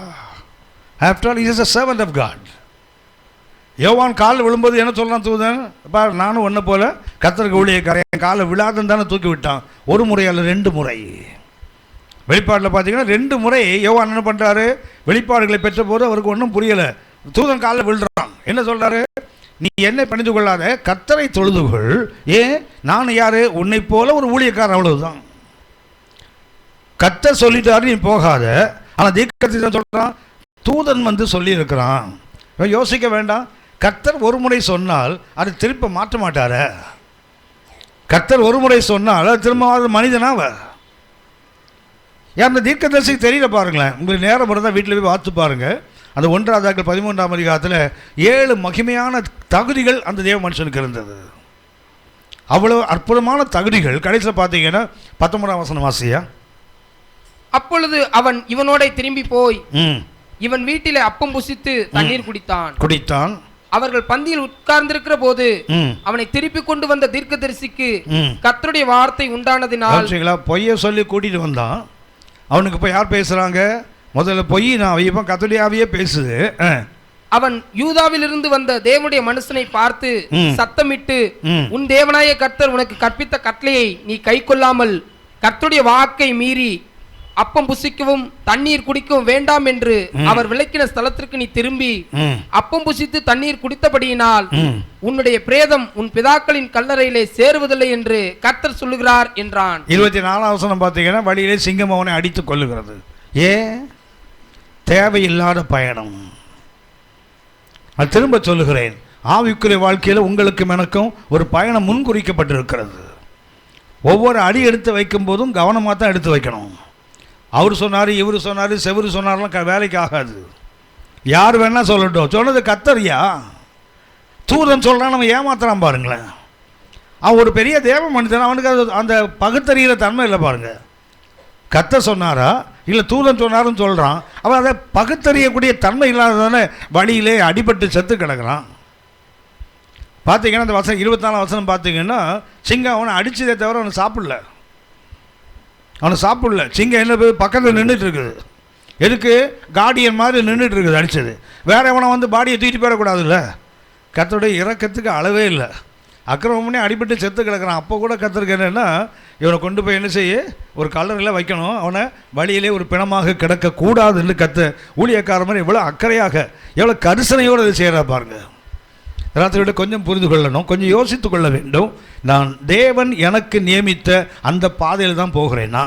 B: After all he is a servant of God. யோவான் காலில் விழும்போது என்ன சொல்றான் தூதன்? பாரு, நானும் ஒன்ன போல கர்த்தருக்கு ஊழியக்காரன். காலை விழாதுன்னு தானே தூக்கி விட்டான். ஒரு முறை அல்ல, 2 முறை. வெளிப்பாட்டில் பார்த்தீங்கன்னா 2 முறை யோவான் என்ன பண்ணுறாரு? வெளிப்பாடுகளை பெற்ற போது அவருக்கு ஒன்றும் புரியலை. தூதன் காலில் விழுறான். என்ன சொல்கிறாரு? நீ என்னை பணிந்து கொள்ளாத, கர்த்தரை தொழுதுகொள். ஏன்? நான் யார்? உன்னை போல ஒரு ஊழியக்காரன், அவ்வளவுதான். கர்த்தர் சொல்லிட்டாரு, நீ போகாத. ஆனால் தீர்க்கதரிசி சொல்கிறான், தூதன் வந்து சொல்லியிருக்கிறான். யோசிக்க வேண்டாம். கர்த்தர் ஒரு முறை சொன்னால் அது திருப்ப மாற்ற மாட்டார. கர்த்தர் ஒரு முறை சொன்னால் அது திரும்ப மனிதனாவ. அந்த தீர்க்கதரிசிக்கு தெரியல பாருங்களேன். உங்களுக்கு நேரம் இருந்தால் வீட்டில் போய் பார்த்து பாருங்கள். அந்த 1 ராஜாக்கள் 13ஆம் அதிகாரத்தில் 7 மகிமையான தகுதிகள் அந்த தேவ மனுஷனுக்கு இருந்தது. அவ்வளோ அற்புதமான தகுதிகள். கடைசியில் பார்த்தீங்கன்னா 19ஆம் வசனம் வாசியா.
C: அப்பொழுது அவன் இவனோட திரும்பி போய் இவன் வீட்டிலே அப்பம் புசித்து தண்ணீர் குடித்தான். அவர்கள் பந்தியில் உட்கார்ந்திருக்கிற போது அவனை திருப்பி கொண்டு வந்த தீர்க்கதரிசிக்கு கர்த்தருடைய வார்த்தை உண்டானதினால்
B: பொய்ய சொல்லி கூட்டிட்டு வந்தான். அவனுக்கு போய் யார் பேசுறாங்க? முதல்ல பொய் நான் இப்போ கர்த்தருடையாவே பேசுது.
C: அவன் யூதாவிலிருந்து வந்த தேவனுடைய மனுஷனை பார்த்து சத்தமிட்டு, உன் தேவனாய கர்த்தர் உனக்கு கற்பித்த கட்டளையை நீ கைக்கொள்ளாமல் கர்த்தருடைய வாக்கை மீறி அப்பம் புசிக்கவும் தண்ணீர் குடிக்கவும் வேண்டாம் என்று அவர் விளக்கின ஸ்தலத்திற்கு நீ திரும்பி அப்பம் புசித்து தண்ணீர் குடித்தபடியினால் உன்னுடைய பிரேதம் உன் பிதாக்களின் கல்லறையிலே சேருவதில்லை என்று கர்த்தர் சொல்லுகிறார் என்றான்.
B: 24ஆம் வசனம் பார்த்தீங்கன்னா, வழியிலே சிங்கம் அவனை அடித்துக் கொள்ளுகிறது. தேவையில்லாத பயணம். நான் திரும்ப சொல்லுகிறேன், ஆவிக்குரிய வாழ்க்கையில் உங்களுக்கும் எனக்கும் ஒரு பயணம் முன்குறிக்கப்பட்டிருக்கிறது. ஒவ்வொரு அடி எடுத்து வைக்கும் போதும் கவனமாக தான் எடுத்து வைக்கணும். அவர் சொன்னார், இவர் சொன்னார், செவரு சொன்னார்லாம் வேலைக்கு ஆகாது. யார் வேணா சொல்லட்டும், சொன்னது கர்த்தரியா? தூதன் சொல்கிறான், நம்ம ஏமாத்துறான் பாருங்களேன். அவன் ஒரு பெரிய தேவ மனிதன், அவனுக்கு அந்த பகுத்தறிகிற தன்மை இல்லை பாருங்க. கர்த்தர் சொன்னாரா இல்லை தூதன் சொன்னாருன்னு சொல்கிறான். அவன் அதை பகுத்தறியக்கூடிய தன்மை இல்லாததானே வழியிலே அடிபட்டு செத்து கிடக்கிறான். பார்த்தீங்கன்னா அந்த வசனம் 24ஆம் வசனம் பார்த்தீங்கன்னா, சிங்கம் அவனை அடிச்சதே தவிர அவனை சாப்பிடல. சிங்கம் என்ன பக்கத்தில் நின்றுட்டு இருக்குது. எதுக்கு? கார்டியன் மாதிரி நின்றுட்டு இருக்குது. அடித்தது வேற எவனை வந்து பாடியை தூக்கிட்டு போயிடக்கூடாதுல்ல. கர்த்தருடைய இரக்கத்துக்கு அளவே இல்லை. அக்கிரமம்னே அடிபட்டு செத்து கிடக்கிறான். அப்போ கூட கர்த்தருக்கு என்னென்னா, இவனை கொண்டு போய் என்ன செய்ய, ஒரு கல்லறையில் வைக்கணும். அவனை வழியிலே ஒரு பிணமாக கிடக்கக்கூடாதுன்னு ஊழியக்கார மாதிரி எவ்வளோ அக்கறையாக, எவ்வளோ கரிசனையோடு அதை செய்கிறா பாருங்க. ராத்திரியோட கொஞ்சம் புரிந்து கொள்ளணும், கொஞ்சம் யோசித்து கொள்ள வேண்டும். நான் தேவன் எனக்கு நியமித்த அந்த பாதையில் தான் போகிறேன்னா,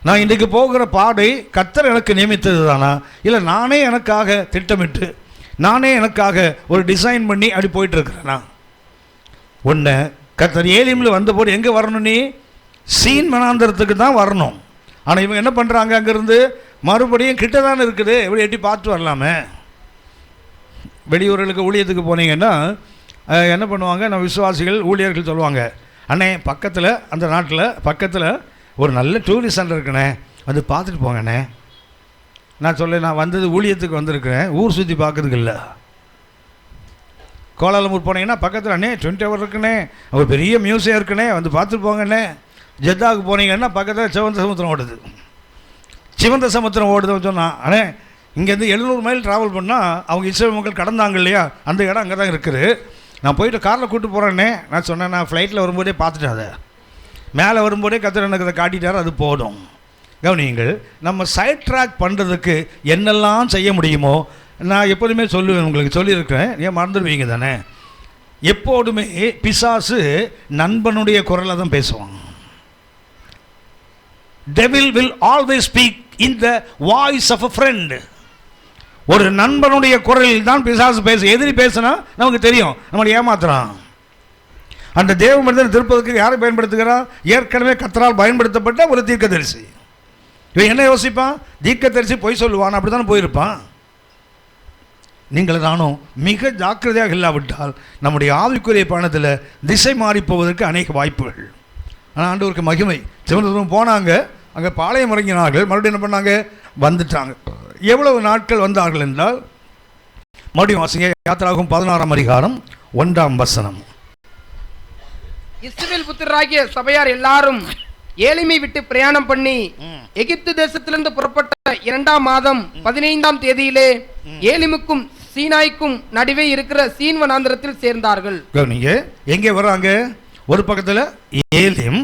B: நான் இன்றைக்கு போகிற பாதை கர்த்தர் எனக்கு நியமித்தது தானா, இல்லை நானே எனக்காக திட்டமிட்டு நானே எனக்காக ஒரு டிசைன் பண்ணி அப்படி போயிட்டுருக்கிறேன்னா? ஒன்று, கர்த்தர் ஏலிமில் வந்தபோது எங்கே வரணும்? நீ சீன் மனாந்தரத்துக்கு தான் வரணும். ஆனால் இவங்க என்ன பண்ணுறாங்க, அங்கேருந்து மறுபடியும் கிட்ட தானே இருக்குது, எப்படி எட்டி பார்த்து வரலாமே. வெளியூர்களுக்கு ஊழியத்துக்கு போனீங்கன்னா என்ன பண்ணுவாங்க, நம்ம விசுவாசிகள் ஊழியர்கள் சொல்லுவாங்க, அண்ணே பக்கத்தில் அந்த நாட்டில் பக்கத்தில் ஒரு நல்ல டூரிஸ்ட் சென்டர் இருக்குண்ணே, வந்து பார்த்துட்டு போங்கண்ணே. நான் சொல்ல, நான் வந்தது ஊழியத்துக்கு வந்திருக்கிறேன், ஊர் சுற்றி பார்க்கறதுக்கு இல்லை. கோலாலம்பூர் போனீங்கன்னா பக்கத்தில் அண்ணே 20 ஹவர் இருக்குண்ணே, ஒரு பெரிய மியூசியம் இருக்குண்ணே, வந்து பார்த்துட்டு போங்கண்ணே. ஜெத்தாவுக்கு போனீங்கன்னா பக்கத்தில் சிவந்த சமுத்திரம் ஓடுது. சிவந்த சமுத்திரம் ஓடுதுன்னு சொன்னால், அண்ணே இங்கேருந்து 700 மைல் ட்ராவல் பண்ணால் அவங்க இஸ்ரேல் மக்கள் கடந்தாங்க இல்லையா, அந்த இடம் அங்கே தான் இருக்குது. நான் போயிட்டு காரில் கூப்பிட்டு போகிறேன்னே. நான் சொன்னேன், நான் ஃப்ளைட்டில் வரும்போதே பார்த்துட்டேன். அதை மேலே வரும்போதே கர்த்தர் எனக்கு அதை காட்டிட்டார், அது போதும். கவனியுங்கள், நம்ம சைட் ட்ராக் பண்ணுறதுக்கு என்னெல்லாம் செய்ய முடியுமோ நான் எப்போதுமே சொல்லுவேன், உங்களுக்கு சொல்லியிருக்கிறேன், ஏன் மறந்துடுவீங்க தானே. எப்போதுமே பிசாசு நண்பனுடைய குரலை தான் பேசுவான். Devil will always speak in the voice of a friend. ஒரு நண்பனுடைய குரலில் தான் பிசாசு பேச. எதிரி பேசினா நமக்கு தெரியும் நம்மளை ஏமாத்துறான். அந்த தேவ மனிதனை திருப்பதற்கு யாரை பயன்படுத்துகிறான்? ஏற்கனவே கர்த்தரால் பயன்படுத்தப்பட்ட ஒரு தீர்க்கதரிசி. இவன் என்ன யோசிப்பான்? தீர்க்கதரிசி பொய் சொல்லுவான், அப்படி தானே போயிருப்பான். நீங்கள் நானும் மிக ஜாக்கிரதையாக இல்லாவிட்டால் நம்முடைய ஆவிக்குரிய பயணத்தில் திசை மாறி போவதற்கு அநேக வாய்ப்புகள். ஆனால் ஆண்டவருக்கு மகிமை. சிவன் போனாங்க, அங்கே பாளையம் இறங்கினார்கள், மறுபடியும் என்ன பண்ணாங்க? வந்துட்டாங்க. எவ்வளவு நாட்கள் வந்தார்கள் என்றால், மறுபடியும் வாசிங்க, யாத்திராகமம் 16ஆம் அதிகாரம் 1ஆம் வசனம்.
C: இஸ்ரவேல் புத்திரராகிய சபையார் எல்லாரும் ஏலிமை விட்டு பிரயாணம் பண்ணி எகிப்து தேசத்திலிருந்து புறப்பட்ட 2ஆம் மாதம் 15ஆம் தேதியிலே ஏலிமுக்கும் சீனாய்க்கும் நடுவே இருக்கிற சீன் வனாந்திரத்தில் சேர்ந்தார்கள்.
B: நீங்க எங்கே வர்றாங்க? ஒரு பக்கத்தில் ஏலிம்,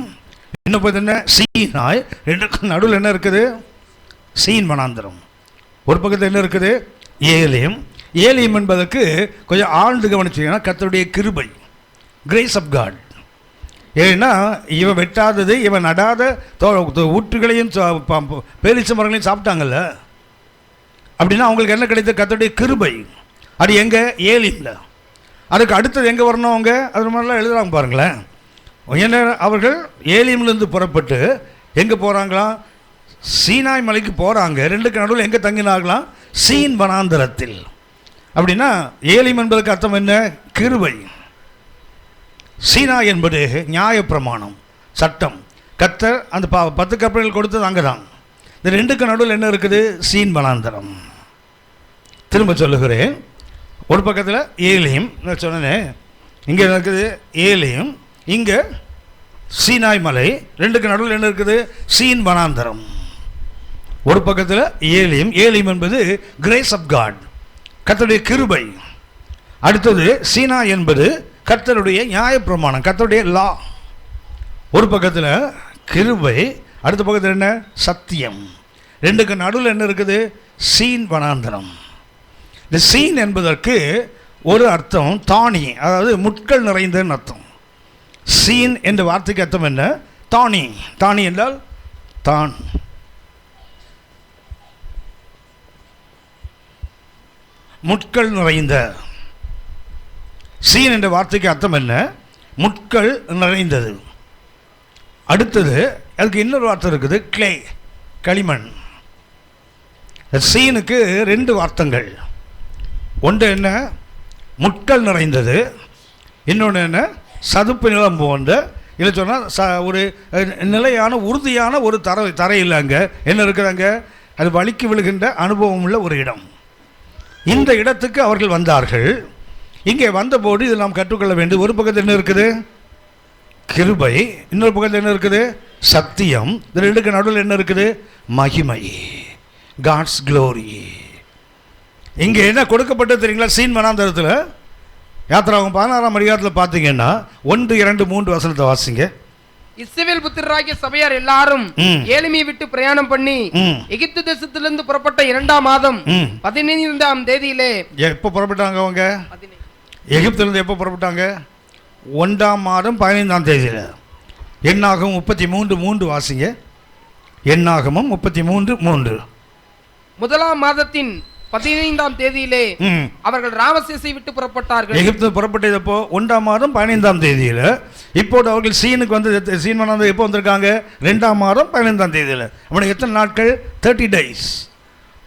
B: இன்னும் பார்த்தீங்கன்னா சீனாய். ரெண்டுக்கும் நடுவில் என்ன இருக்குது? சீன் வனாந்திரம். ஒரு பக்கத்தில் என்ன இருக்குது? ஏலிம். ஏலிம் என்பதற்கு கொஞ்சம் ஆழ்ந்து கவனிச்சீங்கன்னா கர்த்தருடைய கிருபை, கிரேஸ் ஆஃப் காட். ஏன்னா இவன் வெட்டாதது, இவன் நடாத ஊற்றுகளையும் பேரிச்ச மரங்களையும் சாப்பிட்டாங்கல்ல. அப்படின்னா அவங்களுக்கு என்ன கிடைத்தது? கர்த்தருடைய கிருபை. அது எங்கே? ஏலிம்ல. அதுக்கு அடுத்தது எங்கே வரணும்? அவங்க அது மாதிரிலாம் எழுதுறாங்க பாருங்களேன். என்ன, அவர்கள் ஏலிம்லேருந்து புறப்பட்டு எங்கே போகிறாங்களாம்? சீனாய் மலைக்கு போகிறாங்க. ரெண்டுக்கு நடுவில் எங்கே தங்கினார்களாம்? சீன் வனாந்தரத்தில். அப்படின்னா ஏலிம் என்பதற்கு அர்த்தம் என்ன? கிருபை. சீனா என்பது நியாயப்பிரமாணம், சட்டம். கர்த்தர் அந்த 10 கற்பனைகள் கொடுத்தது அங்கே தான். இந்த ரெண்டுக்கு நடுவில் என்ன இருக்குது? சீன் வனாந்தரம். திரும்ப சொல்லுகிறேன், ஒரு பக்கத்தில் ஏலியும், நான் சொன்னேன் இங்கே இருக்குது ஏலியும், இங்கே சீனாய் மலை. ரெண்டுக்கு நடுவில் என்ன இருக்குது? சீன் வனாந்தரம். ஒரு பக்கத்தில் ஏலியும். ஏலியும் என்பது கிரேஸ் ஆஃப் காட், கர்த்தருடைய கிருபை. அடுத்தது சீனா என்பது கர்த்தருடைய நியாயப்பிரமாணம், கர்த்தருடைய லா. ஒரு பக்கத்தில் கிருபை, அடுத்த பக்கத்தில் என்ன? சத்தியம். ரெண்டுக்கு நடுவில் என்ன இருக்குது? சீன் வனாந்தரம். இந்த சீன் என்பதற்கு ஒரு அர்த்தம் தானி, அதாவது முட்கள் நிறைந்தன்னு அர்த்தம். சீன் என்ற வார்த்தைக்கு அர்த்தம் என்ன? தானி. தானி என்றால் தான். முட்கள் நிறைந்த. சீன் என்ற வார்த்தைக்கு அர்த்தம் என்ன? முட்கள் நிறைந்தது. அடுத்தது அதுக்கு இன்னொரு வார்த்தை இருக்குது, கிளே, களிமண். சீனுக்கு 2 வார்த்தைகள். ஒன்று என்ன? முட்கள் நிறைந்தது. இன்னொன்று என்ன? சதுப்பு நிலம் போன்ற, இல்லை சொன்னால் ஒரு நிலையான உறுதியான ஒரு தரை இல்லை. அங்கே என்ன இருக்கிறாங்க? அது வலிக்கு விழுகின்ற அனுபவம் உள்ள ஒரு இடம். இந்த இடத்துக்கு அவர்கள் வந்தார்கள். இங்கே வந்தபோது இதில் நாம் கற்றுக்கொள்ள வேண்டியது, ஒரு பக்கத்தில் என்ன இருக்குது? கிருபை. இன்னொரு பக்கத்தில் என்ன இருக்குது? சத்தியம். இந்த ரெண்டுக்கு நடுவில் என்ன இருக்குது? மகிமை, காட்ஸ் க்ளோரி. இங்கே என்ன கொடுக்கப்பட்டது தெரியுங்களா? சீன் வனாந்தரத்தில் யாத்திராகமம் 16ஆம் அதிகாரத்தில் பார்த்தீங்கன்னா 1, 2, 3 வசனத்தை வாசிங்க.
C: இஸ்ரவேல் புத்திரராகிய சபையார் எல்லாரும் ஏலிமை விட்டு பிரயாணம் பண்ணி எகிப்து தேசத்திலிருந்து புறப்பட்ட 2ஆம் மாதம் 15ஆம் தேதியிலே.
B: எப்போ புறப்பட்டாங்க அவங்க? எகிப்திலிருந்து எப்போ புறப்பட்டாங்க? 1ஆம் மாதம் 15ஆம் தேதியில். எண்ணாகமம் 33:3 வாசிங்க. எண்ணாகமம் 33:3.
C: 1ஆம் மாதத்தின் 15ஆம் தேதியிலே அவர்கள் ராமசேசை விட்டு புறப்பட்டார்கள்.
B: எகிப்து புறப்பட்டது எப்போ? 1ஆம் மாதம் 15ஆம் தேதியில். இப்போது அவர்கள் சீனுக்கு வந்து சீன் வனாந்தரம் எப்போ வந்திருக்காங்க? 2ஆம் மாதம் 15ஆம் தேதியில். அவனுக்கு எத்தனை நாட்கள்? 30 days.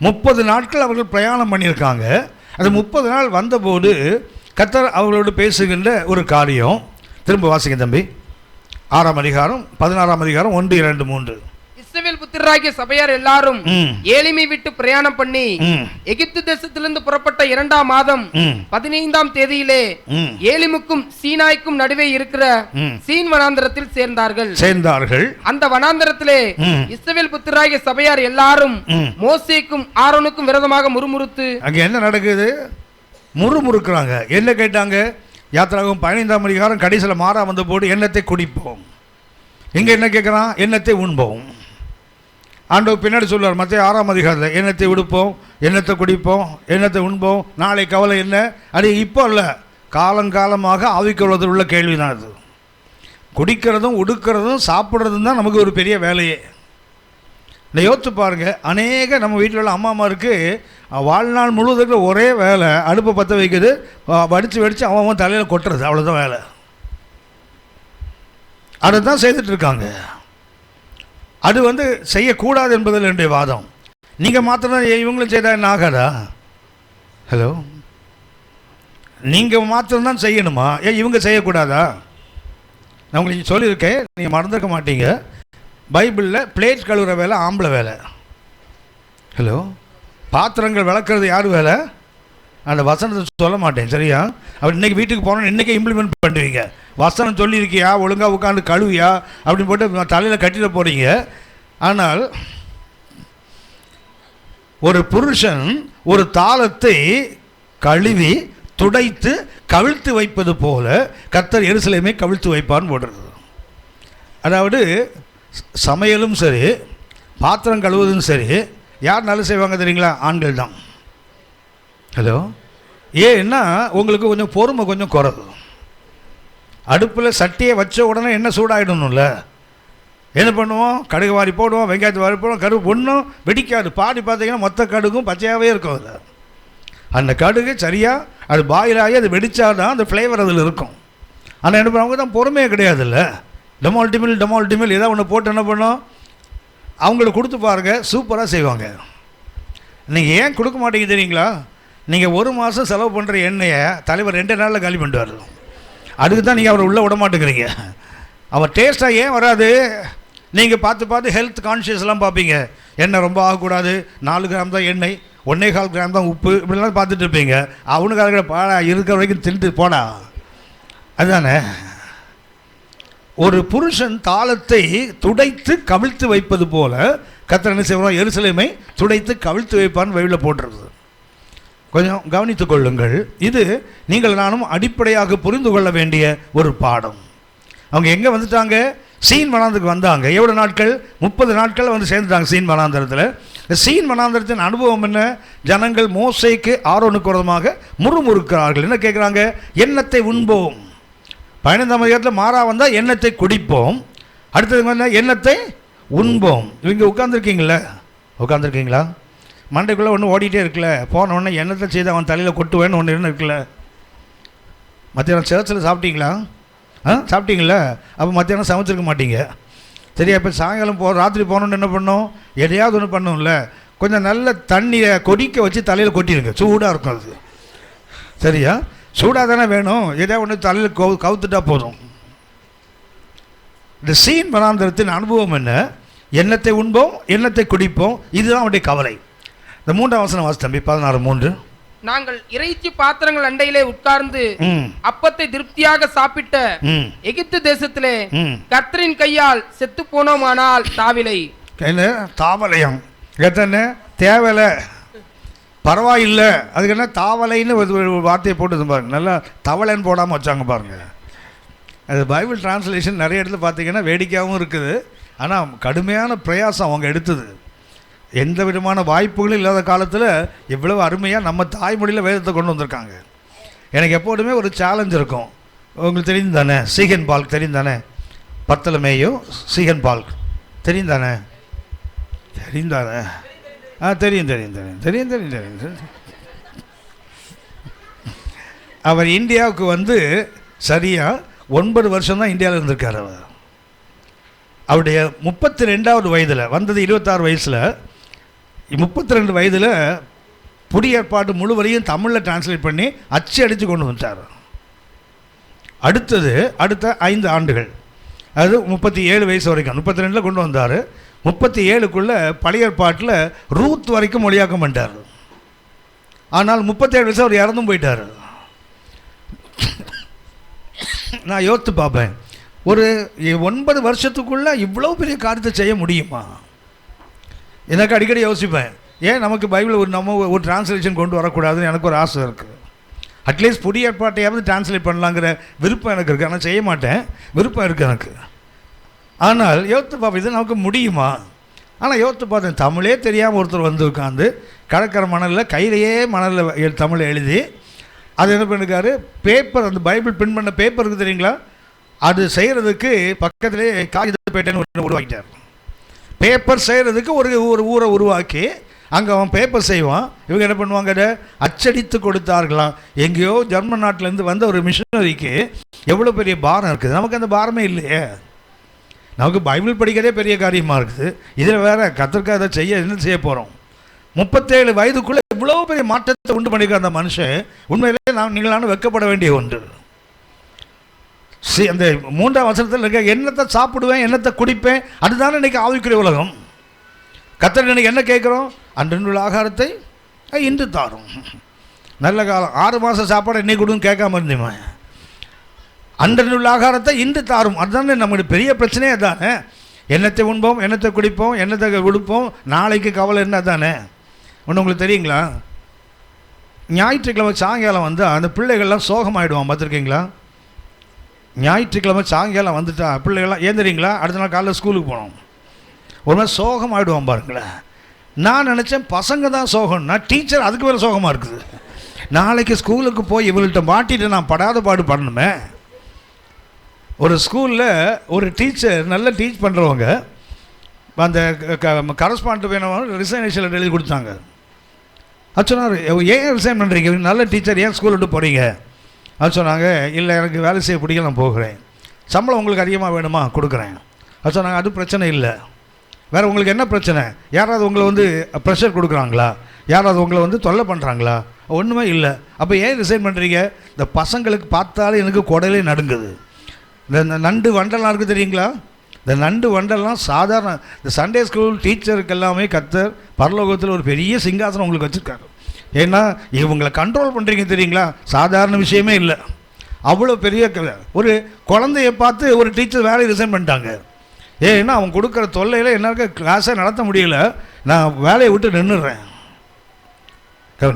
B: 30 நாட்கள் அவர்கள் பிரயாணம் பண்ணியிருக்காங்க. அது 30 நாள் வந்தபோது கர்த்தர் அவர்களோடு பேசுகின்ற ஒரு காரியம். திரும்ப வாசிங்க தம்பி. 6ஆம் அதிகாரம் 16ஆம் அதிகாரம் 1, 2, 3.
C: இஸ்ரவேல் புத்திரராகிய சபையார் எல்லாரும் ஏலிமை விட்டு பிரயாணம் பண்ணி எகிப்து தேசத்திலிருந்து புறப்பட்ட 2ஆம் மாதம் 15ஆம் தேதியிலே ஏலிமுக்கும் சீனாய்க்கும் நடுவே இருக்கிற சீன் வனாந்தரத்தில் சேர்ந்தார்கள். அந்த வனாந்தரத்திலே இஸ்ரவேல் புத்திரராகிய சபையார் எல்லாரும் மோசேக்கும் ஆரோனுக்கும் விரோதமாக முறுமுறுத்து.
B: அங்க என்ன நடக்குது? முறுமுறுக்கிறாங்க. என்ன கேட்டாங்க? யாத்திராகமம் 15ஆம் அதிகாரம் கடைசியில் மாறா வந்த போது எண்ணத்தை குடிப்போம். இங்கே என்ன கேட்குறான்? எண்ணத்தை உண்போம். ஆண்டவர் பின்னாடி சொல்லுவார் மத்தேயு 6ஆம் அதிகாரத்தில், எண்ணத்தை உடுப்போம், எண்ணத்தை குடிப்போம், எண்ணத்தை உண்போம், நாளை கவலை என்ன. அது இப்போ இல்லை, காலங்காலமாக ஆவிக்குள்ளதில் உள்ள கேள்வி தான் அது. குடிக்கிறதும் உடுக்கிறதும் சாப்பிட்றதும் தான் நமக்கு ஒரு பெரிய வேலையே. இந்த யோசித்து பாருங்கள், அநேக நம்ம வீட்டில் உள்ள அம்மாமாருக்கு வாழ்நாள் முழுவதுக்கு ஒரே வேலை, அடுப்பை பற்ற வைக்கிறது, வடித்து அவன் தலையில் கொட்டுறது, அவ்வளோதான் வேலை. அதை தான் செய்துட்ருக்காங்க. அது செய்யக்கூடாது என்பதில் என்னுடைய வாதம். நீங்கள் மாத்திரம் இவங்களும் செய்தால் என்ன ஆகாதா? ஹலோ, நீங்கள் மாத்திரம்தான் செய்யணுமா? ஏன் இவங்க செய்யக்கூடாதா? நான் உங்களுக்கு சொல்லியிருக்கேன், நீங்கள் மறந்துருக்க மாட்டீங்க. பைபிளில் பிளேட் கழுவுற வேலை ஆம்பளை வேலை. ஹலோ, பாத்திரங்கள் விளக்குறது யார் வேலை? அந்த வசனத்தை சொல்ல மாட்டேன், சரியா? அப்படி இன்றைக்கி வீட்டுக்கு போனோன்னு இன்றைக்கே இம்ப்ளிமெண்ட் பண்ணுவீங்க. வசனம் சொல்லியிருக்கியா, ஒழுங்காக உட்காந்து கழுவியா அப்படின்னு போட்டு தலையில் கட்டிட போகிறீங்க. ஆனால் ஒரு புருஷன் ஒரு தாளத்தை கழுவி துடைத்து கவிழ்த்து வைப்பது போல கர்த்தர் எருசலேமை கவிழ்த்து வைப்பான்னு போடுறது. அதாவது சமையலும் சரி, பாத்திரம் கழுவுவதும் சரி, யார் நல்லா செய்வாங்க தெரியுங்களா? ஆண்கள் தான். ஹலோ, ஏன்னா உங்களுக்கு கொஞ்சம் பொறுமை கொஞ்சம் குறைவு. அடுப்பில் சட்டியை வச்ச உடனே என்ன சூடாகிடணும்ல, என்ன பண்ணுவோம்? கடுகு வாரி போடுவோம், வெங்காயத்தை வாரி போடுவோம், கடுகு ஒன்றும் வெடிக்காது. பாடி பார்த்தீங்கன்னா மொத்த கடுகும் பச்சையாகவே இருக்கும். அதில் அந்த கடுகு சரியாக அது பாயிலாகி அது வெடித்தாதான் அந்த ஃப்ளேவர் அதில் இருக்கும். ஆனால் என்ன பண்ணுவாங்க தான் பொறுமையே கிடையாதுல்ல. டெமால்டிமில் ஏதாவது ஒன்று போட்டு என்ன பண்ணோம், அவங்களுக்கு கொடுத்து பாருங்கள், சூப்பராக செய்வாங்க. நீங்கள் ஏன் கொடுக்க மாட்டீங்க தெரியுங்களா? நீங்கள் ஒரு மாதம் செலவு பண்ணுற எண்ணெயை தலைவர் 2 நாளில் காலி பண்ணிட்டு. அதுக்கு தான் நீங்கள் அவரை உள்ளே விட மாட்டேங்கிறீங்க. அவர் டேஸ்ட்டாக ஏன் வராது? நீங்கள் பார்த்து ஹெல்த் கான்ஷியஸ்லாம் பார்ப்பீங்க. எண்ணெய் ரொம்ப ஆகக்கூடாது, 4 கிராம் தான் எண்ணெய், 1.25 கிராம் தான் உப்பு, இப்படிலாம் பார்த்துட்டு இருப்பீங்க. அவனுக்கு பாடா இருக்கிற வரைக்கும் தின்ட்டு போடா. அதுதானே ஒரு புருஷன் தாளத்தை துடைத்து கவிழ்த்து வைப்பது போல கர்த்தர் என்ன செய்வார்? எருசலேமை துடைத்து கவிழ்த்து வைப்பான்னு வழியில் போட்டுருது. கொஞ்சம் கவனித்துக் கொள்ளுங்கள். இது நீங்கள் நானும் அடிப்படையாக புரிந்து கொள்ள வேண்டிய ஒரு பாடம். அவங்க எங்கே வந்துட்டாங்க? சீன் வனாந்தருக்கு வந்தாங்க. எவ்வளோ நாட்கள்? 30 நாட்கள் வந்து சேர்ந்துட்டாங்க சீன் வனாந்தரத்தில். இந்த சீன் வனாந்தரத்தின் அனுபவம் என்ன? ஜனங்கள் மோசேக்கு ஆரோனுக்கு விரோதமாக முறுமுறுக்கிறார்கள். என்ன கேட்குறாங்க? எண்ணத்தை உண்போம். 15ஆம் அதிகாரத்தில் மாறா வந்தால் எண்ணத்தை குடிப்போம். அடுத்தது வந்து எண்ணத்தை உண்போம். இவங்க உட்காந்துருக்கீங்களா? மண்டைக்குள்ளே ஒன்று ஓடிட்டே இருக்குல்ல, போன உடனே எண்ணத்தை செய்து அவன் தலையில் கொட்டுவேன்னு ஒன்று இருக்குல்ல. மத்தியானம் சேர்ச்சில் சாப்பிட்டீங்களா? சாப்பிட்டீங்களா? அப்போ மத்தியானம் சமைச்சிருக்க மாட்டீங்க, சரியா? இப்போ சாயங்காலம் ராத்திரி போனோன்னு என்ன பண்ணோம்? எதையாவது ஒன்று பண்ணோம்ல, கொஞ்சம் நல்ல தண்ணியை கொதிக்க வச்சு தலையில் கொட்டிடுங்க, சூடாக இருக்கும் அது, சரியா? சூடாக தானே வேணும், எதையா ஒன்று தலையில் கவுத்துட்டா போதும். இந்த சீன் வனாந்தரத்தின் அனுபவம் என்ன? எண்ணத்தை உண்போம், எண்ணத்தை குடிப்போம், இதுதான் அவனுடைய கவலை. இந்த 3ஆம் வசனம் வாசி தம்பி, 16:3.
C: நாங்கள் இறைச்சி பாத்திரங்கள் அண்டையிலே உட்கார்ந்து அப்பத்தை திருப்தியாக சாப்பிட்ட எகிப்து தேசத்திலே கர்த்தரின் கையால் செத்து போனோமானால் தாவிலை.
B: என்ன தாவலையம்? எத்தனை தேவலை பரவாயில்லை, அதுக்கு என்ன தாவலைன்னு ஒரு வார்த்தையை போட்டு பாருங்க. நல்லா தவளைன்னு போடாமல் வச்சாங்க பாருங்க. அது பைபிள் டிரான்ஸ்லேஷன் நிறைய இடத்துல பார்த்தீங்கன்னா வேடிக்கையாகவும் இருக்குது, ஆனால் கடுமையான பிரயாசம் அவங்க எடுத்தது. எந்த விதமான வாய்ப்புகளும் இல்லாத காலத்தில் எவ்வளவு அருமையாக நம்ம தாய்மொழியில் வேதத்தை கொண்டு வந்திருக்காங்க. எனக்கு எப்போதுமே ஒரு சேலஞ்ச் இருக்கும். உங்களுக்கு தெரியும் தானே சீகன் பால்க்? தெரியும் தானே? பர்த்தலமேயு சீகன் பால்க் தெரியும் தானே? தெரியும் தானே? தெரியும். அவர் இந்தியாவுக்கு வந்து சரியாக 9 வருஷம்தான் இந்தியாவில் இருந்திருக்கார். அவருடைய 32வது வயதில் வந்தது, 26 வயசில் 32 வயதில் புதிய ஏற்பாடு முழுவதையும் தமிழில் டிரான்ஸ்லேட் பண்ணி அச்சு அடித்து கொண்டு வந்துட்டார். அடுத்த 5 ஆண்டுகள், அது 37 வயசு வரைக்கும், 32 கொண்டு வந்தார். 37க்குள்ளே பழைய ஏற்பாட்டில் ரூத் வரைக்கும் மொழியாக்கம் பண்ணிட்டார். ஆனால் 37 வயசு அவர் இறந்தும் போயிட்டார். நான் யோசித்து பார்ப்பேன், ஒரு 9 வருஷத்துக்குள்ளே இவ்வளோ பெரிய காரியத்தை செய்ய முடியுமா? எனக்கு அடிக்கடி யோசிப்பேன், ஏன் நமக்கு பைபிள் நம்ம ஒரு டிரான்ஸ்லேஷன் கொண்டு வரக்கூடாதுன்னு எனக்கு ஒரு ஆசை இருக்குது. அட்லீஸ்ட் புதிய ஏற்பாட்டையாவது டிரான்ஸ்லேட் பண்ணலாங்கிற விருப்பம் எனக்கு இருக்குது, ஆனால் செய்ய மாட்டேன். விருப்பம் இருக்குது எனக்கு. ஆனால் யோசித்து பார்ப்போம், இது நமக்கு முடியுமா? ஆனால் யோசித்து பார்த்தேன், தமிழே தெரியாமல் ஒருத்தர் வந்து உட்காந்து கடற்கரை மணலில் கையிலேயே மணலில் தமிழை எழுதி அது என்ன பண்ணிருக்காரு, பேப்பர், அந்த பைபிள் பிரிண்ட் பண்ண பேப்பர் இருக்குது தெரியுங்களா, அது செய்கிறதுக்கு பக்கத்துலேயே காகிதப்பேட்டைன்னு ஒன்று உருவாக்கிட்டார். பேப்பர் செய்கிறதுக்கு ஒரு ஊரை உருவாக்கி அங்கே அவன் பேப்பர் செய்வான். இவங்க என்ன பண்ணுவாங்க, அதை அச்சடித்து கொடுத்தார்களாம். எங்கேயோ ஜெர்மன் நாட்டிலேருந்து வந்த ஒரு மிஷனரிக்கு எவ்வளோ பெரிய பாரம் இருக்குது. நமக்கு அந்த பாரமே இல்லையே. நமக்கு பைபிள் படிக்கிறதே பெரிய காரியமாக இருக்குது. இதில் வேறு கத்திரிக்காய் அதை என்ன செய்ய போகிறோம்? 37 வயதுக்குள்ளே இவ்வளோ பெரிய மாற்றத்தை உண்டு பண்ணியிருக்க அந்த மனுஷன் உண்மையிலே நீங்களான வெட்கப்பட வேண்டிய ஒன்று. அந்த 3ஆம் வசனத்தில் இருக்க என்னத்தை சாப்பிடுவேன், என்னத்தை குடிப்பேன், அதுதானே இன்றைக்கி ஆவிக்குரிய உலகம். கர்த்தர் இன்னைக்கு என்ன கேட்குறோம்? அன்றன்றுள்ள ஆகாரத்தை இன்று தாரும். நல்ல காலம் 6 மாதம் சாப்பாடு இன்னைக்கு கொடுன்னு கேட்காம இருந்தேன். அன்றன்றுள்ள ஆகாரத்தை இன்று தாரும், அதுதானே நம்மளுடைய பெரிய பிரச்சனையே. தானே என்னத்தை உண்போம், என்னத்தை குடிப்போம், என்னத்தை உடுப்போம், நாளைக்கு கவலை என்ன தானே. ஒன்று உங்களுக்கு தெரியுங்களா, ஞாயிற்றுக்கிழமை சாயங்காலம் வந்து அந்த பிள்ளைகள்லாம் சோகமாயிடுவான், பார்த்துருக்கீங்களா? ஞாயிற்றுக்கிழமை சாயங்காலம் வந்துட்டா பிள்ளைகள்லாம் ஏன் தெரியுங்களா, அடுத்த நாள் காலையில் ஸ்கூலுக்கு போனோம், ஒரு மாதிரி சோகம் ஆகிடுவான் பாருங்களேன். நான் நினச்சேன் பசங்க தான் சோகம்னா டீச்சர் அதுக்கு மேலே சோகமாக இருக்குது. நாளைக்கு ஸ்கூலுக்கு போய் இவங்கள்ட்ட மாட்டிட்டு நான் படாத பாடு பண்ணணுமே. ஒரு ஸ்கூலில் ஒரு டீச்சர் நல்லா டீச் பண்ணுறவங்க அந்த கரஸ்பாண்ட் வேணும் ரிசைனேஷன் லெட்டர் எழுதி கொடுத்தாங்க. அது சொன்னார், ஏன் ரிசைன் பண்ணுறீங்க, நல்ல டீச்சர் ஏன் ஸ்கூல் விட்டு போகிறீங்க? அது சொன்னாங்க, இல்லை எனக்கு வேலை செய்ய பிடிக்க நான் போகிறேன், சம்பளம் உங்களுக்கு அதிகமாக வேணுமா கொடுக்குறேன். அது சொன்னாங்க, அது பிரச்சனை இல்லை, வேறு உங்களுக்கு என்ன பிரச்சனை, யாராவது உங்களை வந்து ப்ரெஷர் கொடுக்குறாங்களா, யாராவது உங்களை வந்து தொல்லை பண்ணுறாங்களா? ஒன்றுமே இல்லை. அப்போ ஏன் ரிசைன் பண்ணுறீங்க? இந்த பசங்களுக்கு பார்த்தாலே எனக்கு குடலே நடுங்குது. இந்த நண்டு வண்டெல்லாம் இருக்குது தெரியுங்களா, இந்த நண்டு வண்டெல்லாம் சாதாரண இந்த சண்டே ஸ்கூல் டீச்சருக்கு எல்லாமே கர்த்தர் பரலோகத்தில் ஒரு பெரிய சிங்காசனம் உங்களுக்கு வச்சுருக்காரு. ஏன்னா இவங்களை கண்ட்ரோல் பண்ணுறீங்க தெரியுங்களா, சாதாரண விஷயமே இல்லை. அவ்வளோ பெரிய ஒரு குழந்தைய பார்த்து ஒரு டீச்சர் வேலையை ரிசைன் பண்ணிட்டாங்க. ஏன்னா அவன் கொடுக்குற தொல்லையில் என்னாக்க கிளாஸை நடத்த முடியல, நான் வேலையை விட்டு நின்றுடுறேன்.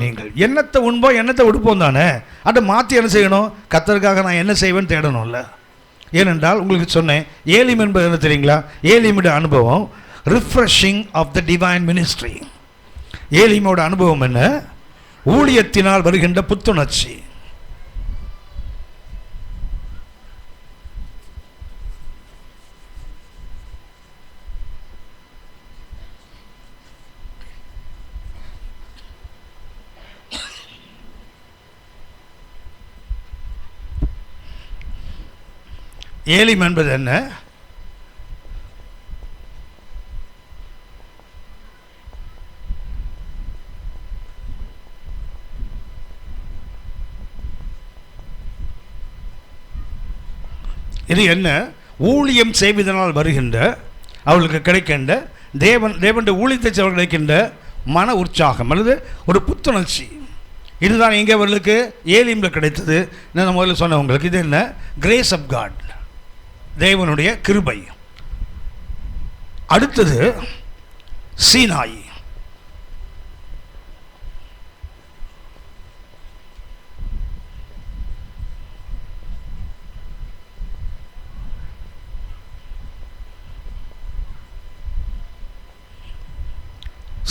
B: நீங்கள் என்னத்தை உண்போம் என்னத்தை உடுப்போம் தானே, அதை மாற்றி என்ன செய்யணும், கர்த்தருக்காக நான் என்ன செய்வேன்னு தேடணும்ல. ஏனென்றால் உங்களுக்கு சொன்னேன், ஏலிம் என்பது என்ன தெரியுங்களா, ஏலிமுடைய அனுபவம் refreshing of the divine ministry. ஏலிமோட அனுபவம் என்ன, ஊழியத்தினால் வருகின்ற புத்துணர்ச்சி. ஏலிம் என்பது என்ன, இது என்ன, ஊழியம் செய்வதனால் வருகின்ற அவர்களுக்கு கிடைக்கின்ற தேவனுடைய ஊழியத்தை செய்வர்கள் கிடைக்கின்ற மன உற்சாகம் அல்லது ஒரு புத்துணர்ச்சி. இதுதான் எங்கே அவர்களுக்கு ஏலிமில் கிடைத்தது. நான் முதல்ல சொன்னவங்களுக்கு இது என்ன, கிரேஸ் ஆஃப் காட், தேவனுடைய கிருபை. அடுத்தது சீனாய்.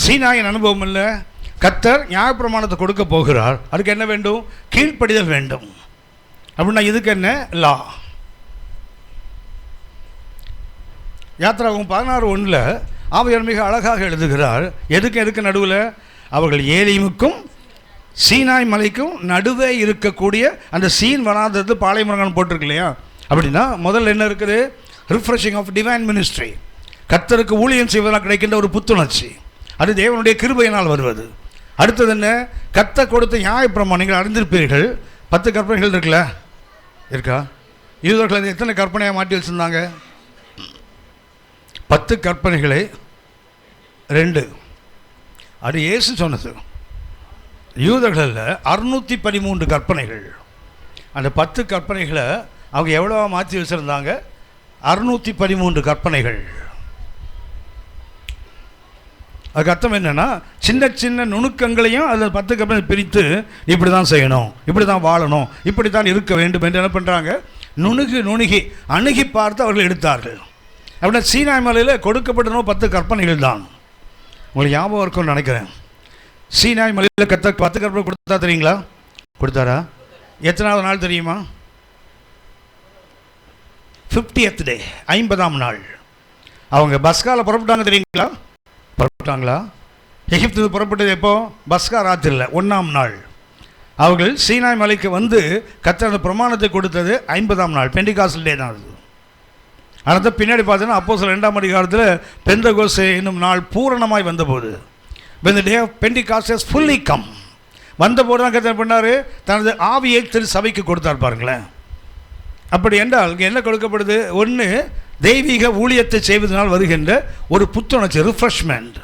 B: சீனாயின் அனுபவம் இல்லை, கர்த்தர் நியாயப்பிரமாணத்தை கொடுக்க போகிறார், அதுக்கு என்ன வேண்டும், கீழ்ப்படிதல் வேண்டும். அப்படின்னா இதுக்கு என்ன, லா. யாத்திராகும் 16:1 ஆவியானவர் மிக அழகாக எழுதுகிறார், எதுக்கு நடுவில், அவர்கள் ஏலிமுக்கும் சீனாய் மலைக்கும் நடுவே இருக்கக்கூடிய அந்த சீன் வனாந்தரத்து பாலைமரங்கள் போட்டிருக்கு இல்லையா. அப்படின்னா முதல்ல என்ன இருக்குது, ரிஃப்ரெஷிங் ஆஃப் டிவைன் மினிஸ்ட்ரி, கர்த்தருக்கு ஊழியம் செய்வதனால் கிடைக்கின்ற ஒரு புத்துணர்ச்சி, அது தேவனுடைய கிருபையினால் வருவது. அடுத்தது என்ன, கர்த்தர் கொடுத்த நியாயப்பிரமாணம் நீங்கள் அறிந்திருப்பீர்கள். 10 கற்பனைகள் இருக்குல்ல, இருக்கா? யூதர்கள் எத்தனை கற்பனையாக மாட்டி வச்சுருந்தாங்க? 10 கற்பனைகளை 2, அது இயேசு சொன்னது. யூதர்களில் 613 கற்பனைகள். அந்த 10 கற்பனைகளை அவங்க எவ்வளோ மாற்றி வச்சுருந்தாங்க, 613 கற்பனைகள். அதுக்கு அர்த்தம் என்னென்னா, சின்ன சின்ன நுணுக்கங்களையும் அதில் 10 கற்பனை பிரித்து இப்படி தான் செய்யணும், இப்படி தான் வாழணும், இப்படி தான் இருக்க வேண்டும் என்று என்ன பண்ணுறாங்க, நுணுகி அணுகி பார்த்து அவர்கள் எடுத்தார்கள். அப்படின்னா சீனாய் மலையில் கொடுக்கப்பட்டனோ 10 கற்பனைகள் தான். உங்களுக்கு ஞாபகம் இருக்கும்னு நினைக்கிறேன். சீனாய் மலையில் 10 கற்பனை கொடுத்தா தெரியுங்களா? கொடுத்தாரா? எத்தனாவது நாள் தெரியுமா? 50th டே, 50ஆம் நாள். அவங்க பஸ்காவில் புறப்பட்டாங்க தெரியுங்களா? புறப்பட்டாங்களா? எகிப்து புறப்பட்டது எப்போ? பஸ்கா ராத்திரியில் 1ஆம் நாள். அவர்கள் சீனாய் மலைக்கு வந்து கர்த்தர் அந்த பிரமாணத்தை கொடுத்தது 50ஆம் நாள், பெண்டிகாஸ்ட் டே தான் அது. அதனால் பின்னாடி பார்த்தீங்கன்னா அப்போஸ்தலர் 2ஆம் அதிகாரத்தில் பெந்தகோஸ்தே என்னும் நாள் பூரணமாய் வந்தபோது, when the day of Pentecost has fully come, வந்தபோது தான் கர்த்தர் பண்ணார், தனது ஆவியை திரு சபைக்கு கொடுத்தார். பாருங்களேன். அப்படி என்றால் இங்கே என்ன கொடுக்கப்படுது? ஒன்று, தெய்வீக ஊழியத்தை செய்வதனால் வருகின்ற ஒரு புத்துணர்ச்சி, ரிஃப்ரெஷ்மெண்ட்.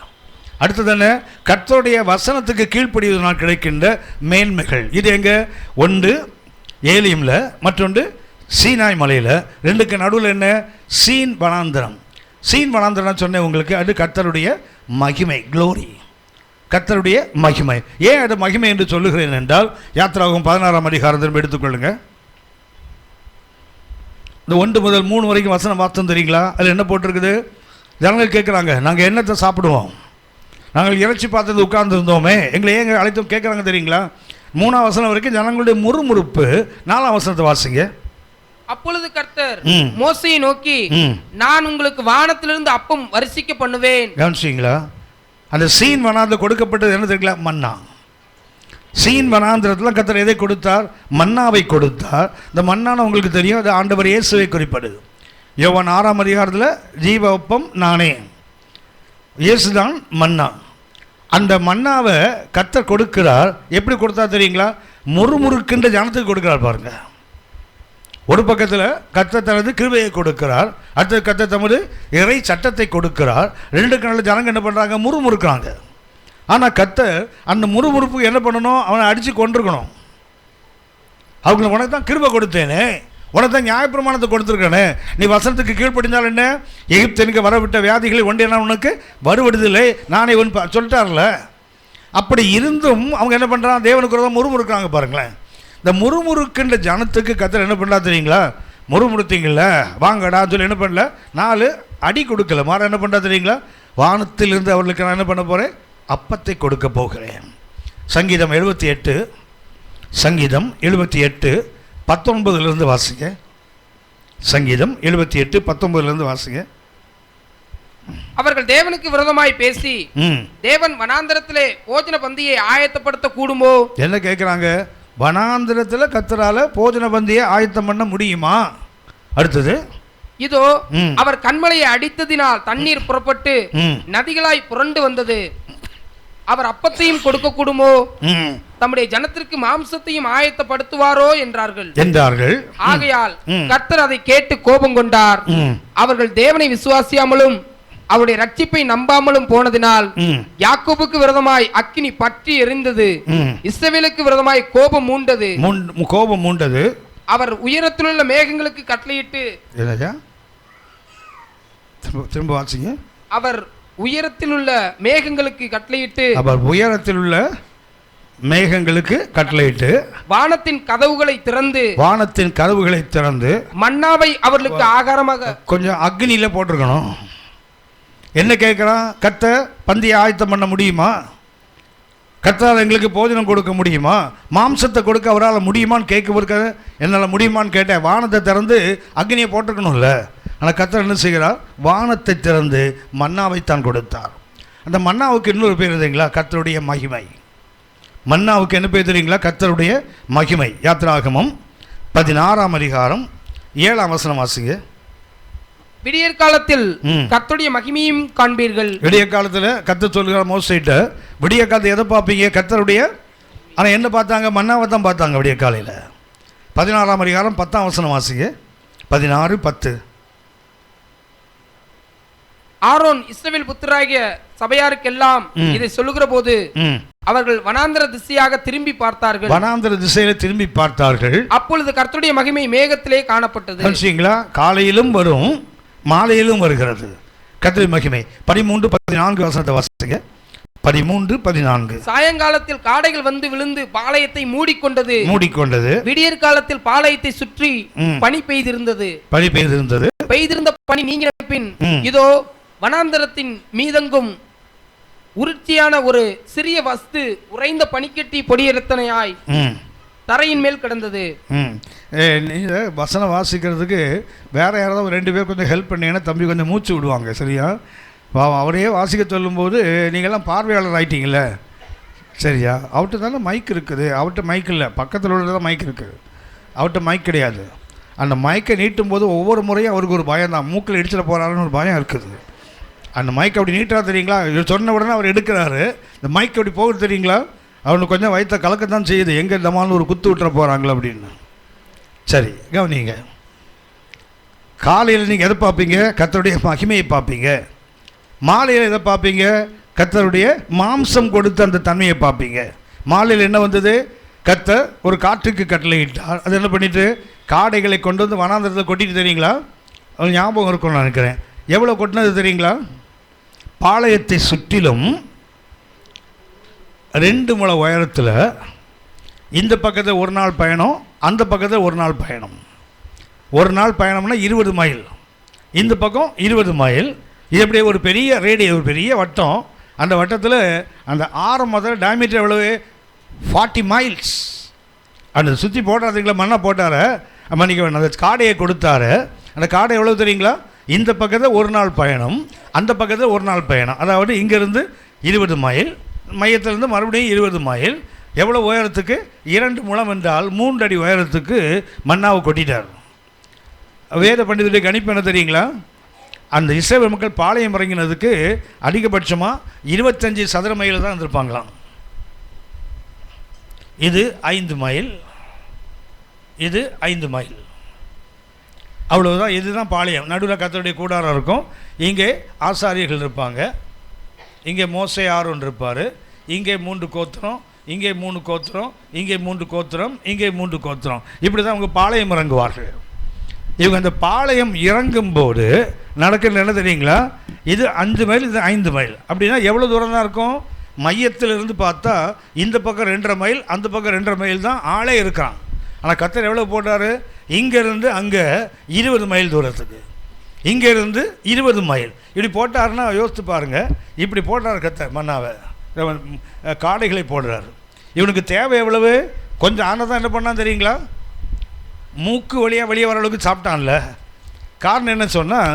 B: அடுத்தது என்ன? கர்த்தருடைய வசனத்துக்கு கீழ்ப்படிவதனால் கிடைக்கின்ற மேன்மைகள். இது எங்கே? ஒன்று ஏலிமில், மற்றொன்று சீனாய் மலையில். ரெண்டுக்கு நடுவில் என்ன? சீன் வனாந்தரம். சீன் வனாந்தரம் சொன்னேன் உங்களுக்கு. அது கர்த்தருடைய மகிமை, க்ளோரி, கர்த்தருடைய மகிமை. ஏன் அது மகிமை என்று சொல்லுகிறேன் என்றால், யாத்திராகமம் 16ஆம் அதிகாரத்தில் எடுத்துக்கொள்ளுங்க. இந்த 1 முதல் 3 வரைக்கும் வசனம் பார்த்தோம் தெரியுங்களா? அதில் என்ன போட்டிருக்குது? ஜனங்கள் கேட்குறாங்க, நாங்கள் என்னத்தை சாப்பிடுவோம்? நாங்கள் இறைச்சி பார்த்தது உட்கார்ந்துருந்தோமே, எங்களை ஏங்க அழைத்தும் கேட்குறாங்க தெரியுங்களா? 3ஆம் வசனம் வரைக்கும் ஜனங்களுடைய முறுமுறுப்பு. 4ஆம் வசனத்தை வாசிங்க.
C: அப்பொழுது கர்த்தர் மோசேயை நோக்கி, நான் உங்களுக்கு வானத்திலிருந்து அப்பம் வரிசிக்க பண்ணுவேன்.
B: கவனிச்சிங்களா? அந்த சீன் வனாந்திரம் கொடுக்கப்பட்டது என்ன தெரியுங்களா? மன்னா. சீன் வனாந்திரத்தில் கர்த்தர் எதை கொடுத்தார்? மன்னாவை கொடுத்தார். இந்த மன்னான உங்களுக்கு தெரியும், அது ஆண்டவர் இயேசுவை குறிப்பிடுது. யோவான் 6ஆம் அதிகாரத்தில் ஜீவ அப்பம் நானே, இயேசு தான் மன்னா. அந்த மன்னாவை கர்த்தர் கொடுக்கிறார். எப்படி கொடுத்தா தெரியுங்களா? முறுமுறுக்கின்ற ஜனத்துக்கு கொடுக்கிறார். பாருங்க, ஒரு பக்கத்தில் கர்த்தர் தனது கிருபையை கொடுக்கிறார், அடுத்தது கர்த்தர் தமது இறை சட்டத்தை கொடுக்கிறார். 2 நாளில் ஜனங்க என்ன பண்ணுறாங்க? முறுமுறுக்கிறாங்க. ஆனால் கர்த்தர் அந்த முறுமுறுப்புக்கு என்ன பண்ணணும்? அவனை அடித்து கொண்டிருக்கணும். அவங்களை உனக்கு தான் கிருபை கொடுத்தேனே, உனக்கு தான் நியாயப்பிரமாணத்தை கொடுத்துருக்கேனே, நீ வசனத்துக்கு கீழ்ப்படிந்தால் என்ன? எகிப்தனுக்கு வரவிட்ட வியாதிகளை ஒன்றே நான் உனக்கு வருவதில்லை, நானே ஒன் சொல்லிட்டார்ல. அப்படி இருந்தும் அவங்க என்ன பண்ணுறாங்க? தேவனுக்கு தான் முறுமுறுக்கிறாங்க. பாருங்களேன். இந்த முறுமுறுக்கின்ற ஜனத்துக்கு கர்த்தர் என்ன பண்ணா தெரியுங்களா? முறுமுறுத்தீங்கள வாங்கடா சொல்லி என்ன பண்ணல? 4 அடி கொடுக்கல, மாற என்ன பண்ணுறா தெரியுங்களா? வானத்திலிருந்து அவர்களுக்கு நான் என்ன பண்ண போகிறேன்? அப்பத்தை கொடுக்க போகிறேன். சங்கீதம் 78, சங்கீதம் 78 19 வாசிங்க. சங்கீதம் 78 19 வாசிங்க.
C: அவர்கள் தேவனுக்கு விரோதமாய் பேசி, தேவன் வனாந்தரத்திலே போஜன பந்தியை ஆயத்தப்படுத்த கூடுமோ?
B: என்ன கேட்குறாங்க? வனாந்திரத்தில் கர்த்தரால போஜன பந்தியை ஆயத்தம் பண்ண முடியுமா? அடுத்தது,
C: இதோ அவர் கண்மலையை அடித்ததினால் தண்ணீர் புறப்பட்டு நதிகளாய் புரண்டு வந்தது. அவர் அப்பத்தையும் கொடுக்க கூடுமோ? தம்முடைய ஜனத்திற்கு மாம்சத்தையும் ஆயத்தப்படுத்துவாரோ என்றார்கள். ஆகையால் கர்த்தர் அதை கேட்டு கோபம் கொண்டார். அவர்கள் தேவனை விசுவாசியாமலும் அவருடைய ரட்சிப்பை நம்பாமலும் போனதினால் யாக்கோபுக்கு விரோதமாய் அக்கினி பற்றி எரிந்தது, இஸ்ரவேலுக்கு விரோதமாய் கோபம் மூண்டது. அவர் உயரத்திலுள்ள மேகங்களுக்கு கட்டளையிட்டு,
B: திரும்ப வாசிங்க.
C: அவர் உயரத்திலுள்ள மேகங்களுக்கு கட்டளையிட்டு,
B: அவர் உயரத்திலுள்ள மேகங்களுக்கு கட்டளையிட்டு
C: வானத்தின் கதவுகளை திறந்து மன்னாவை அவர்களுக்கு ஆகாரமாக. கொஞ்சம்
B: அக்னியில போட்டிருக்கணும். என்ன கேட்குறான்? கர்த்தர் பந்தியை ஆயத்தம் பண்ண முடியுமா? கர்த்தரால் எங்களுக்கு போஜனம் கொடுக்க முடியுமா? மாம்சத்தை கொடுக்க அவரால் முடியுமான்னு கேட்க, என்னால் முடியுமான்னு கேட்டேன். வானத்தை திறந்து அக்னியை போட்டிருக்கணும்ல. ஆனால் கர்த்தர் என்ன செய்கிறார்? வானத்தை திறந்து மன்னாவைத்தான் கொடுத்தார். அந்த மன்னாவுக்கு இன்னொரு பேர் தெரியுங்களா? கர்த்தருடைய மகிமை. மன்னாவுக்கு என்ன பேர் தெரியுங்களா? கர்த்தருடைய மகிமை. யாத்திராகமம் 16ஆம் அதிகாரம் 7ஆம் வசனம் வாசிங்க.
C: விடியற் காலத்தில் கர்த்தருடைய மகிமையும் காண்பீர்கள்.
B: விடிய காலத்தில் கர்த்தர் சொல்லுகிற மோசேட்ட, விடிய காலத்தை எதை பார்ப்பீங்க? கர்த்தருடைய. ஆனால் என்ன பார்த்தாங்க? மன்னாவை தான் பார்த்தாங்க விடிய காலையில். 16ஆம் அதிகாரம் 10ஆம் வசனம் வாசிங்க. 16:10.
C: ஆரோன் இஸ்ரவேல் புத்திராகிய சபையாருக்கெல்லாம் இதை சொல்லுகிற போது அவர்கள் வனாந்தர திசையாக திரும்பி பார்த்தார்கள்.
B: வனாந்தர திசையில திரும்பி பார்த்தார்கள்.
C: அப்பொழுது கர்த்தருடைய மகிமை மேகத்திலே காணப்பட்டது.
B: காலையிலும் வரும், மாலையிலும் வருகிறது கர்த்தருடைய மகிமை. 13-14 வசனத்தை வாசிங்க. 13, 14.
C: சாயங்காலத்தில் காடைகள் வந்து விழுந்து பாளையத்தை மூடிக்கொண்டது. விடியற் காலத்தில் பாளையத்தை சுற்றி பனி பெய்திருந்தது. பெய்திருந்த பனி நீங்கின பின் இதோ வனாந்தரத்தின் மீதெங்கும் உருட்சியான ஒரு சிறிய வஸ்து உறைந்த பனிக்கட்டி பொடியரத்தனையாய் தரையின் மேல் கிடந்தது.
B: வசனம் வாசிக்கிறதுக்கு வேற யாராவது 2 பேர் கொஞ்சம் ஹெல்ப் பண்ணீங்கன்னா தம்பி கொஞ்சம் மூச்சு விடுவாங்க. சரியா? அவரையே வாசிக்க சொல்லும்போது நீங்கள்லாம் பார்வையாளர் ஆகிட்டீங்களே. சரியா? அவர்கிட்ட தானே மைக் இருக்குது. அவர்கிட்ட மைக் இல்லை, பக்கத்தில் உள்ள தான் மைக் இருக்குது. அவர்கிட்ட மைக் கிடையாது. அந்த மைக்கை நீட்டும் போது ஒவ்வொரு முறையும் அவருக்கு ஒரு பயம் தான். மூக்கில் இடிச்சிட போகிறாருன்னு ஒரு பயம் இருக்குது. அந்த மைக் அப்படி நீட்டாக தெரியுங்களா? சொன்ன உடனே அவர் எடுக்கிறாரு. இந்த மைக் அப்படி போகுது தெரியுங்களா? அவனுக்கு கொஞ்சம் வயிற்ற கலக்கத்தான் செய்யுது. எங்கே தமாலும் ஒரு குத்து விட்டுற போகிறாங்களோ அப்படின்னு. சரி, கவனிங்க. காலையில் நீங்கள் எதை பார்ப்பீங்க? கர்த்தருடைய மகிமையை பார்ப்பீங்க. மாலையில் எதை பார்ப்பீங்க? கர்த்தருடைய மாம்சம் கொடுத்த அந்த தன்மையை பார்ப்பீங்க. மாலையில் என்ன வந்தது? கர்த்தர் ஒரு காற்றுக்கு கட்டளையிட்டார். அது என்ன பண்ணிட்டு காடைகளை கொண்டு வந்து வனாந்தரத்தில் கொட்டிட்டு தெரியுங்களா? அது ஞாபகம் இருக்கும்னு நான் நினைக்கிறேன். எவ்வளோ கொட்டினது தெரியுங்களா? பாளையத்தை சுற்றிலும் 2 முழ உயரத்தில், இந்த பக்கத்தில் ஒரு நாள் பயணம், அந்த பக்கத்தில் ஒரு நாள் பயணம். ஒரு நாள் பயணம்னா 20 மைல், இந்த பக்கம் 20 மைல். இது அப்படியே ஒரு பெரிய ரேடியஸ், ஒரு பெரிய வட்டம். அந்த வட்டத்தில் அந்த ஆரம் முதல்ல டயமீட்டர் எவ்வளவு? 40 மைல்ஸ். அந்த சுற்றி போட்டாருங்களா? மண்ணை போட்டார். மன்னிக்க வேணும், அந்த காடையை கொடுத்தாரு. அந்த காடை எவ்வளோ தெரியுங்களா? இந்த பக்கத்தில் ஒரு நாள் பயணம், அந்த பக்கத்தில் ஒரு நாள் பயணம். அதாவது இங்கேருந்து 20 மைல், மையத்திலேருந்து மறுபடியும் 20 மைல். எவ்வளோ உயரத்துக்கு? 2 முழம் என்றால் 3 அடி உயரத்துக்கு மன்னாவை கொட்டிட்டார். வேத பண்டிதருடைய கணிப்பு என்ன தெரியுங்களா? அந்த இஸ்ரவேல் மக்கள் பாளையம் இறங்கினதுக்கு அதிகபட்சமாக 25 சதுர மைல் தான் இருந்திருப்பாங்களாம். இது 5 மைல், இது 5 மைல், அவ்வளோதான். இதுதான் பாளையம். நடுவில் கர்த்தருடைய கூடாரம் இருக்கும். இங்கே ஆசாரியர்கள் இருப்பாங்க. இங்கே மோசே ஆரோன் இருப்பார். இங்கே 3 கோத்திரம், இங்கே 3 கோத்திரம், இங்கே 3 கோத்திரம், இங்கே 3 கோத்திரம். இப்படி தான் அவங்க பாளையம் இறங்குவார்கள். இவங்க அந்த பாளையம் இறங்கும்போது நடக்கிறது என்ன தெரியுங்களா? இது 5 மைல், இது 5 மைல். அப்படின்னா எவ்வளோ தூரம் தான் இருக்கும்? மையத்திலிருந்து பார்த்தா இந்த பக்கம் 2.5 மைல், அந்த பக்கம் 2.5 மைல் தான் ஆளே இருக்கான். ஆனால் கர்த்தர் எவ்வளோ போட்டார்? இங்கேருந்து அங்கே 20 மைல் தூரத்துக்கு, இங்கேருந்து 20 மைல். இப்படி போட்டாருன்னா யோசித்து பாருங்கள். இப்படி போட்டார் கர்த்தர் மன்னாவை, காடைகளை போடுறாரு. இவனுக்கு தேவை எவ்வளவு? கொஞ்சம் ஆனதான் என்ன பண்ணான்னு தெரியுங்களா? மூக்கு வழியாக வெளியே வர அளவுக்கு சாப்பிட்டான்ல. காரணம் என்ன சொன்னால்,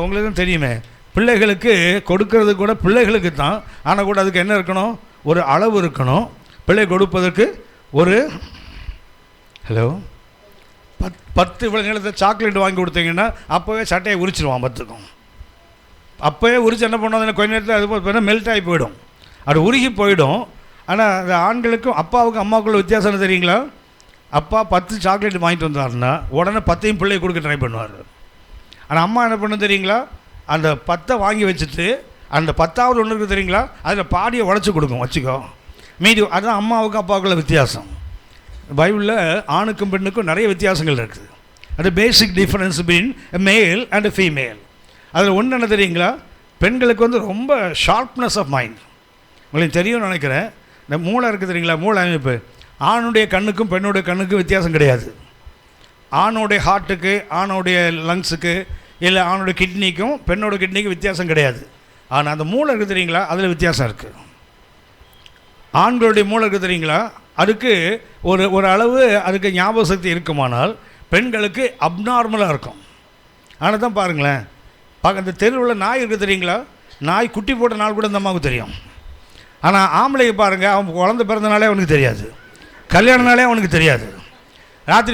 B: உங்களுக்கு தான் தெரியுமே, பிள்ளைகளுக்கு கொடுக்கறது கூட பிள்ளைகளுக்கு தான். ஆனால் கூட அதுக்கு என்ன இருக்கணும்? ஒரு அளவு இருக்கணும். பிள்ளை கொடுப்பதற்கு ஒரு 10 இவ்வளோ நிலத்தை சாக்லேட் வாங்கி கொடுத்தீங்கன்னா அப்போவே சட்டையை உரிச்சிடுவான் 10க்கும். அப்போவே உரிச்சு என்ன பண்ணுவாங்க? கொஞ்ச நேரத்தில் அது போய் மெல்ட் ஆகி போயிடும், அது உருகி போயிடும். ஆனால் அந்த ஆண்களுக்கும் அப்பாவுக்கும் அம்மாவுக்குள்ள வித்தியாசம் என்ன தெரியுங்களா? அப்பா 10 சாக்லேட் வாங்கிட்டு வந்தாருன்னா உடனே 10ஐயும் பிள்ளை கொடுக்க ட்ரை பண்ணுவார். ஆனால் அம்மா என்ன பண்ண தெரியுங்களா? அந்த 10 வாங்கி வச்சுட்டு அந்த 10வது ஒன்று இருக்குது தெரியுங்களா? அதில் பாடியை உடச்சி கொடுக்கும், வச்சுக்கோ மீதி. அதுதான் அம்மாவுக்கும் அப்பாவுக்குள்ள வித்தியாசம். பைபிளில் ஆணுக்கும் பெண்ணுக்கும் நிறைய வித்தியாசங்கள் இருக்குது. அது பேசிக் difference between male and female. அதில் ஒன்று என்ன தெரியுங்களா? பெண்களுக்கு வந்து ரொம்ப ஷார்ப்னஸ் ஆஃப் மைண்ட். உங்களுக்கு தெரியும்னு நினைக்கிறேன். இந்த மூளை இருக்குது தெரியுங்களா? மூளை அமைப்பு. ஆணுடைய கண்ணுக்கும் பெண்ணுடைய கண்ணுக்கும் வித்தியாசம் கிடையாது. ஆணுடைய ஹார்ட்டுக்கு, ஆணுடைய லங்ஸுக்கு, இல்லை ஆணுடைய கிட்னிக்கும் பெண்ணோட கிட்னிக்கும் வித்தியாசம் கிடையாது. ஆனால் அந்த மூளை இருக்குது தெரியுங்களா? அதில் வித்தியாசம் இருக்குது. ஆண்களுடைய மூளை இருக்குது தெரியுங்களா? அதுக்கு ஒரு அளவு அதுக்கு ஞாபக சக்தி இருக்குமானால் பெண்களுக்கு அப்நார்மலாக இருக்கும். ஆனால் தான் பாருங்களேன், அந்த தெருவில் நாய் இருக்குது தெரியுங்களா? நாய் குட்டி போட்ட நாள் கூட இந்த அம்மாவுக்கு தெரியும். ஆனால் ஆம்பளைக்கு பாருங்கள், அவன் குழந்தை பிறந்தனாலே அவனுக்கு தெரியாது, கல்யாண நாளே அவனுக்கு தெரியாது. ராத்திரி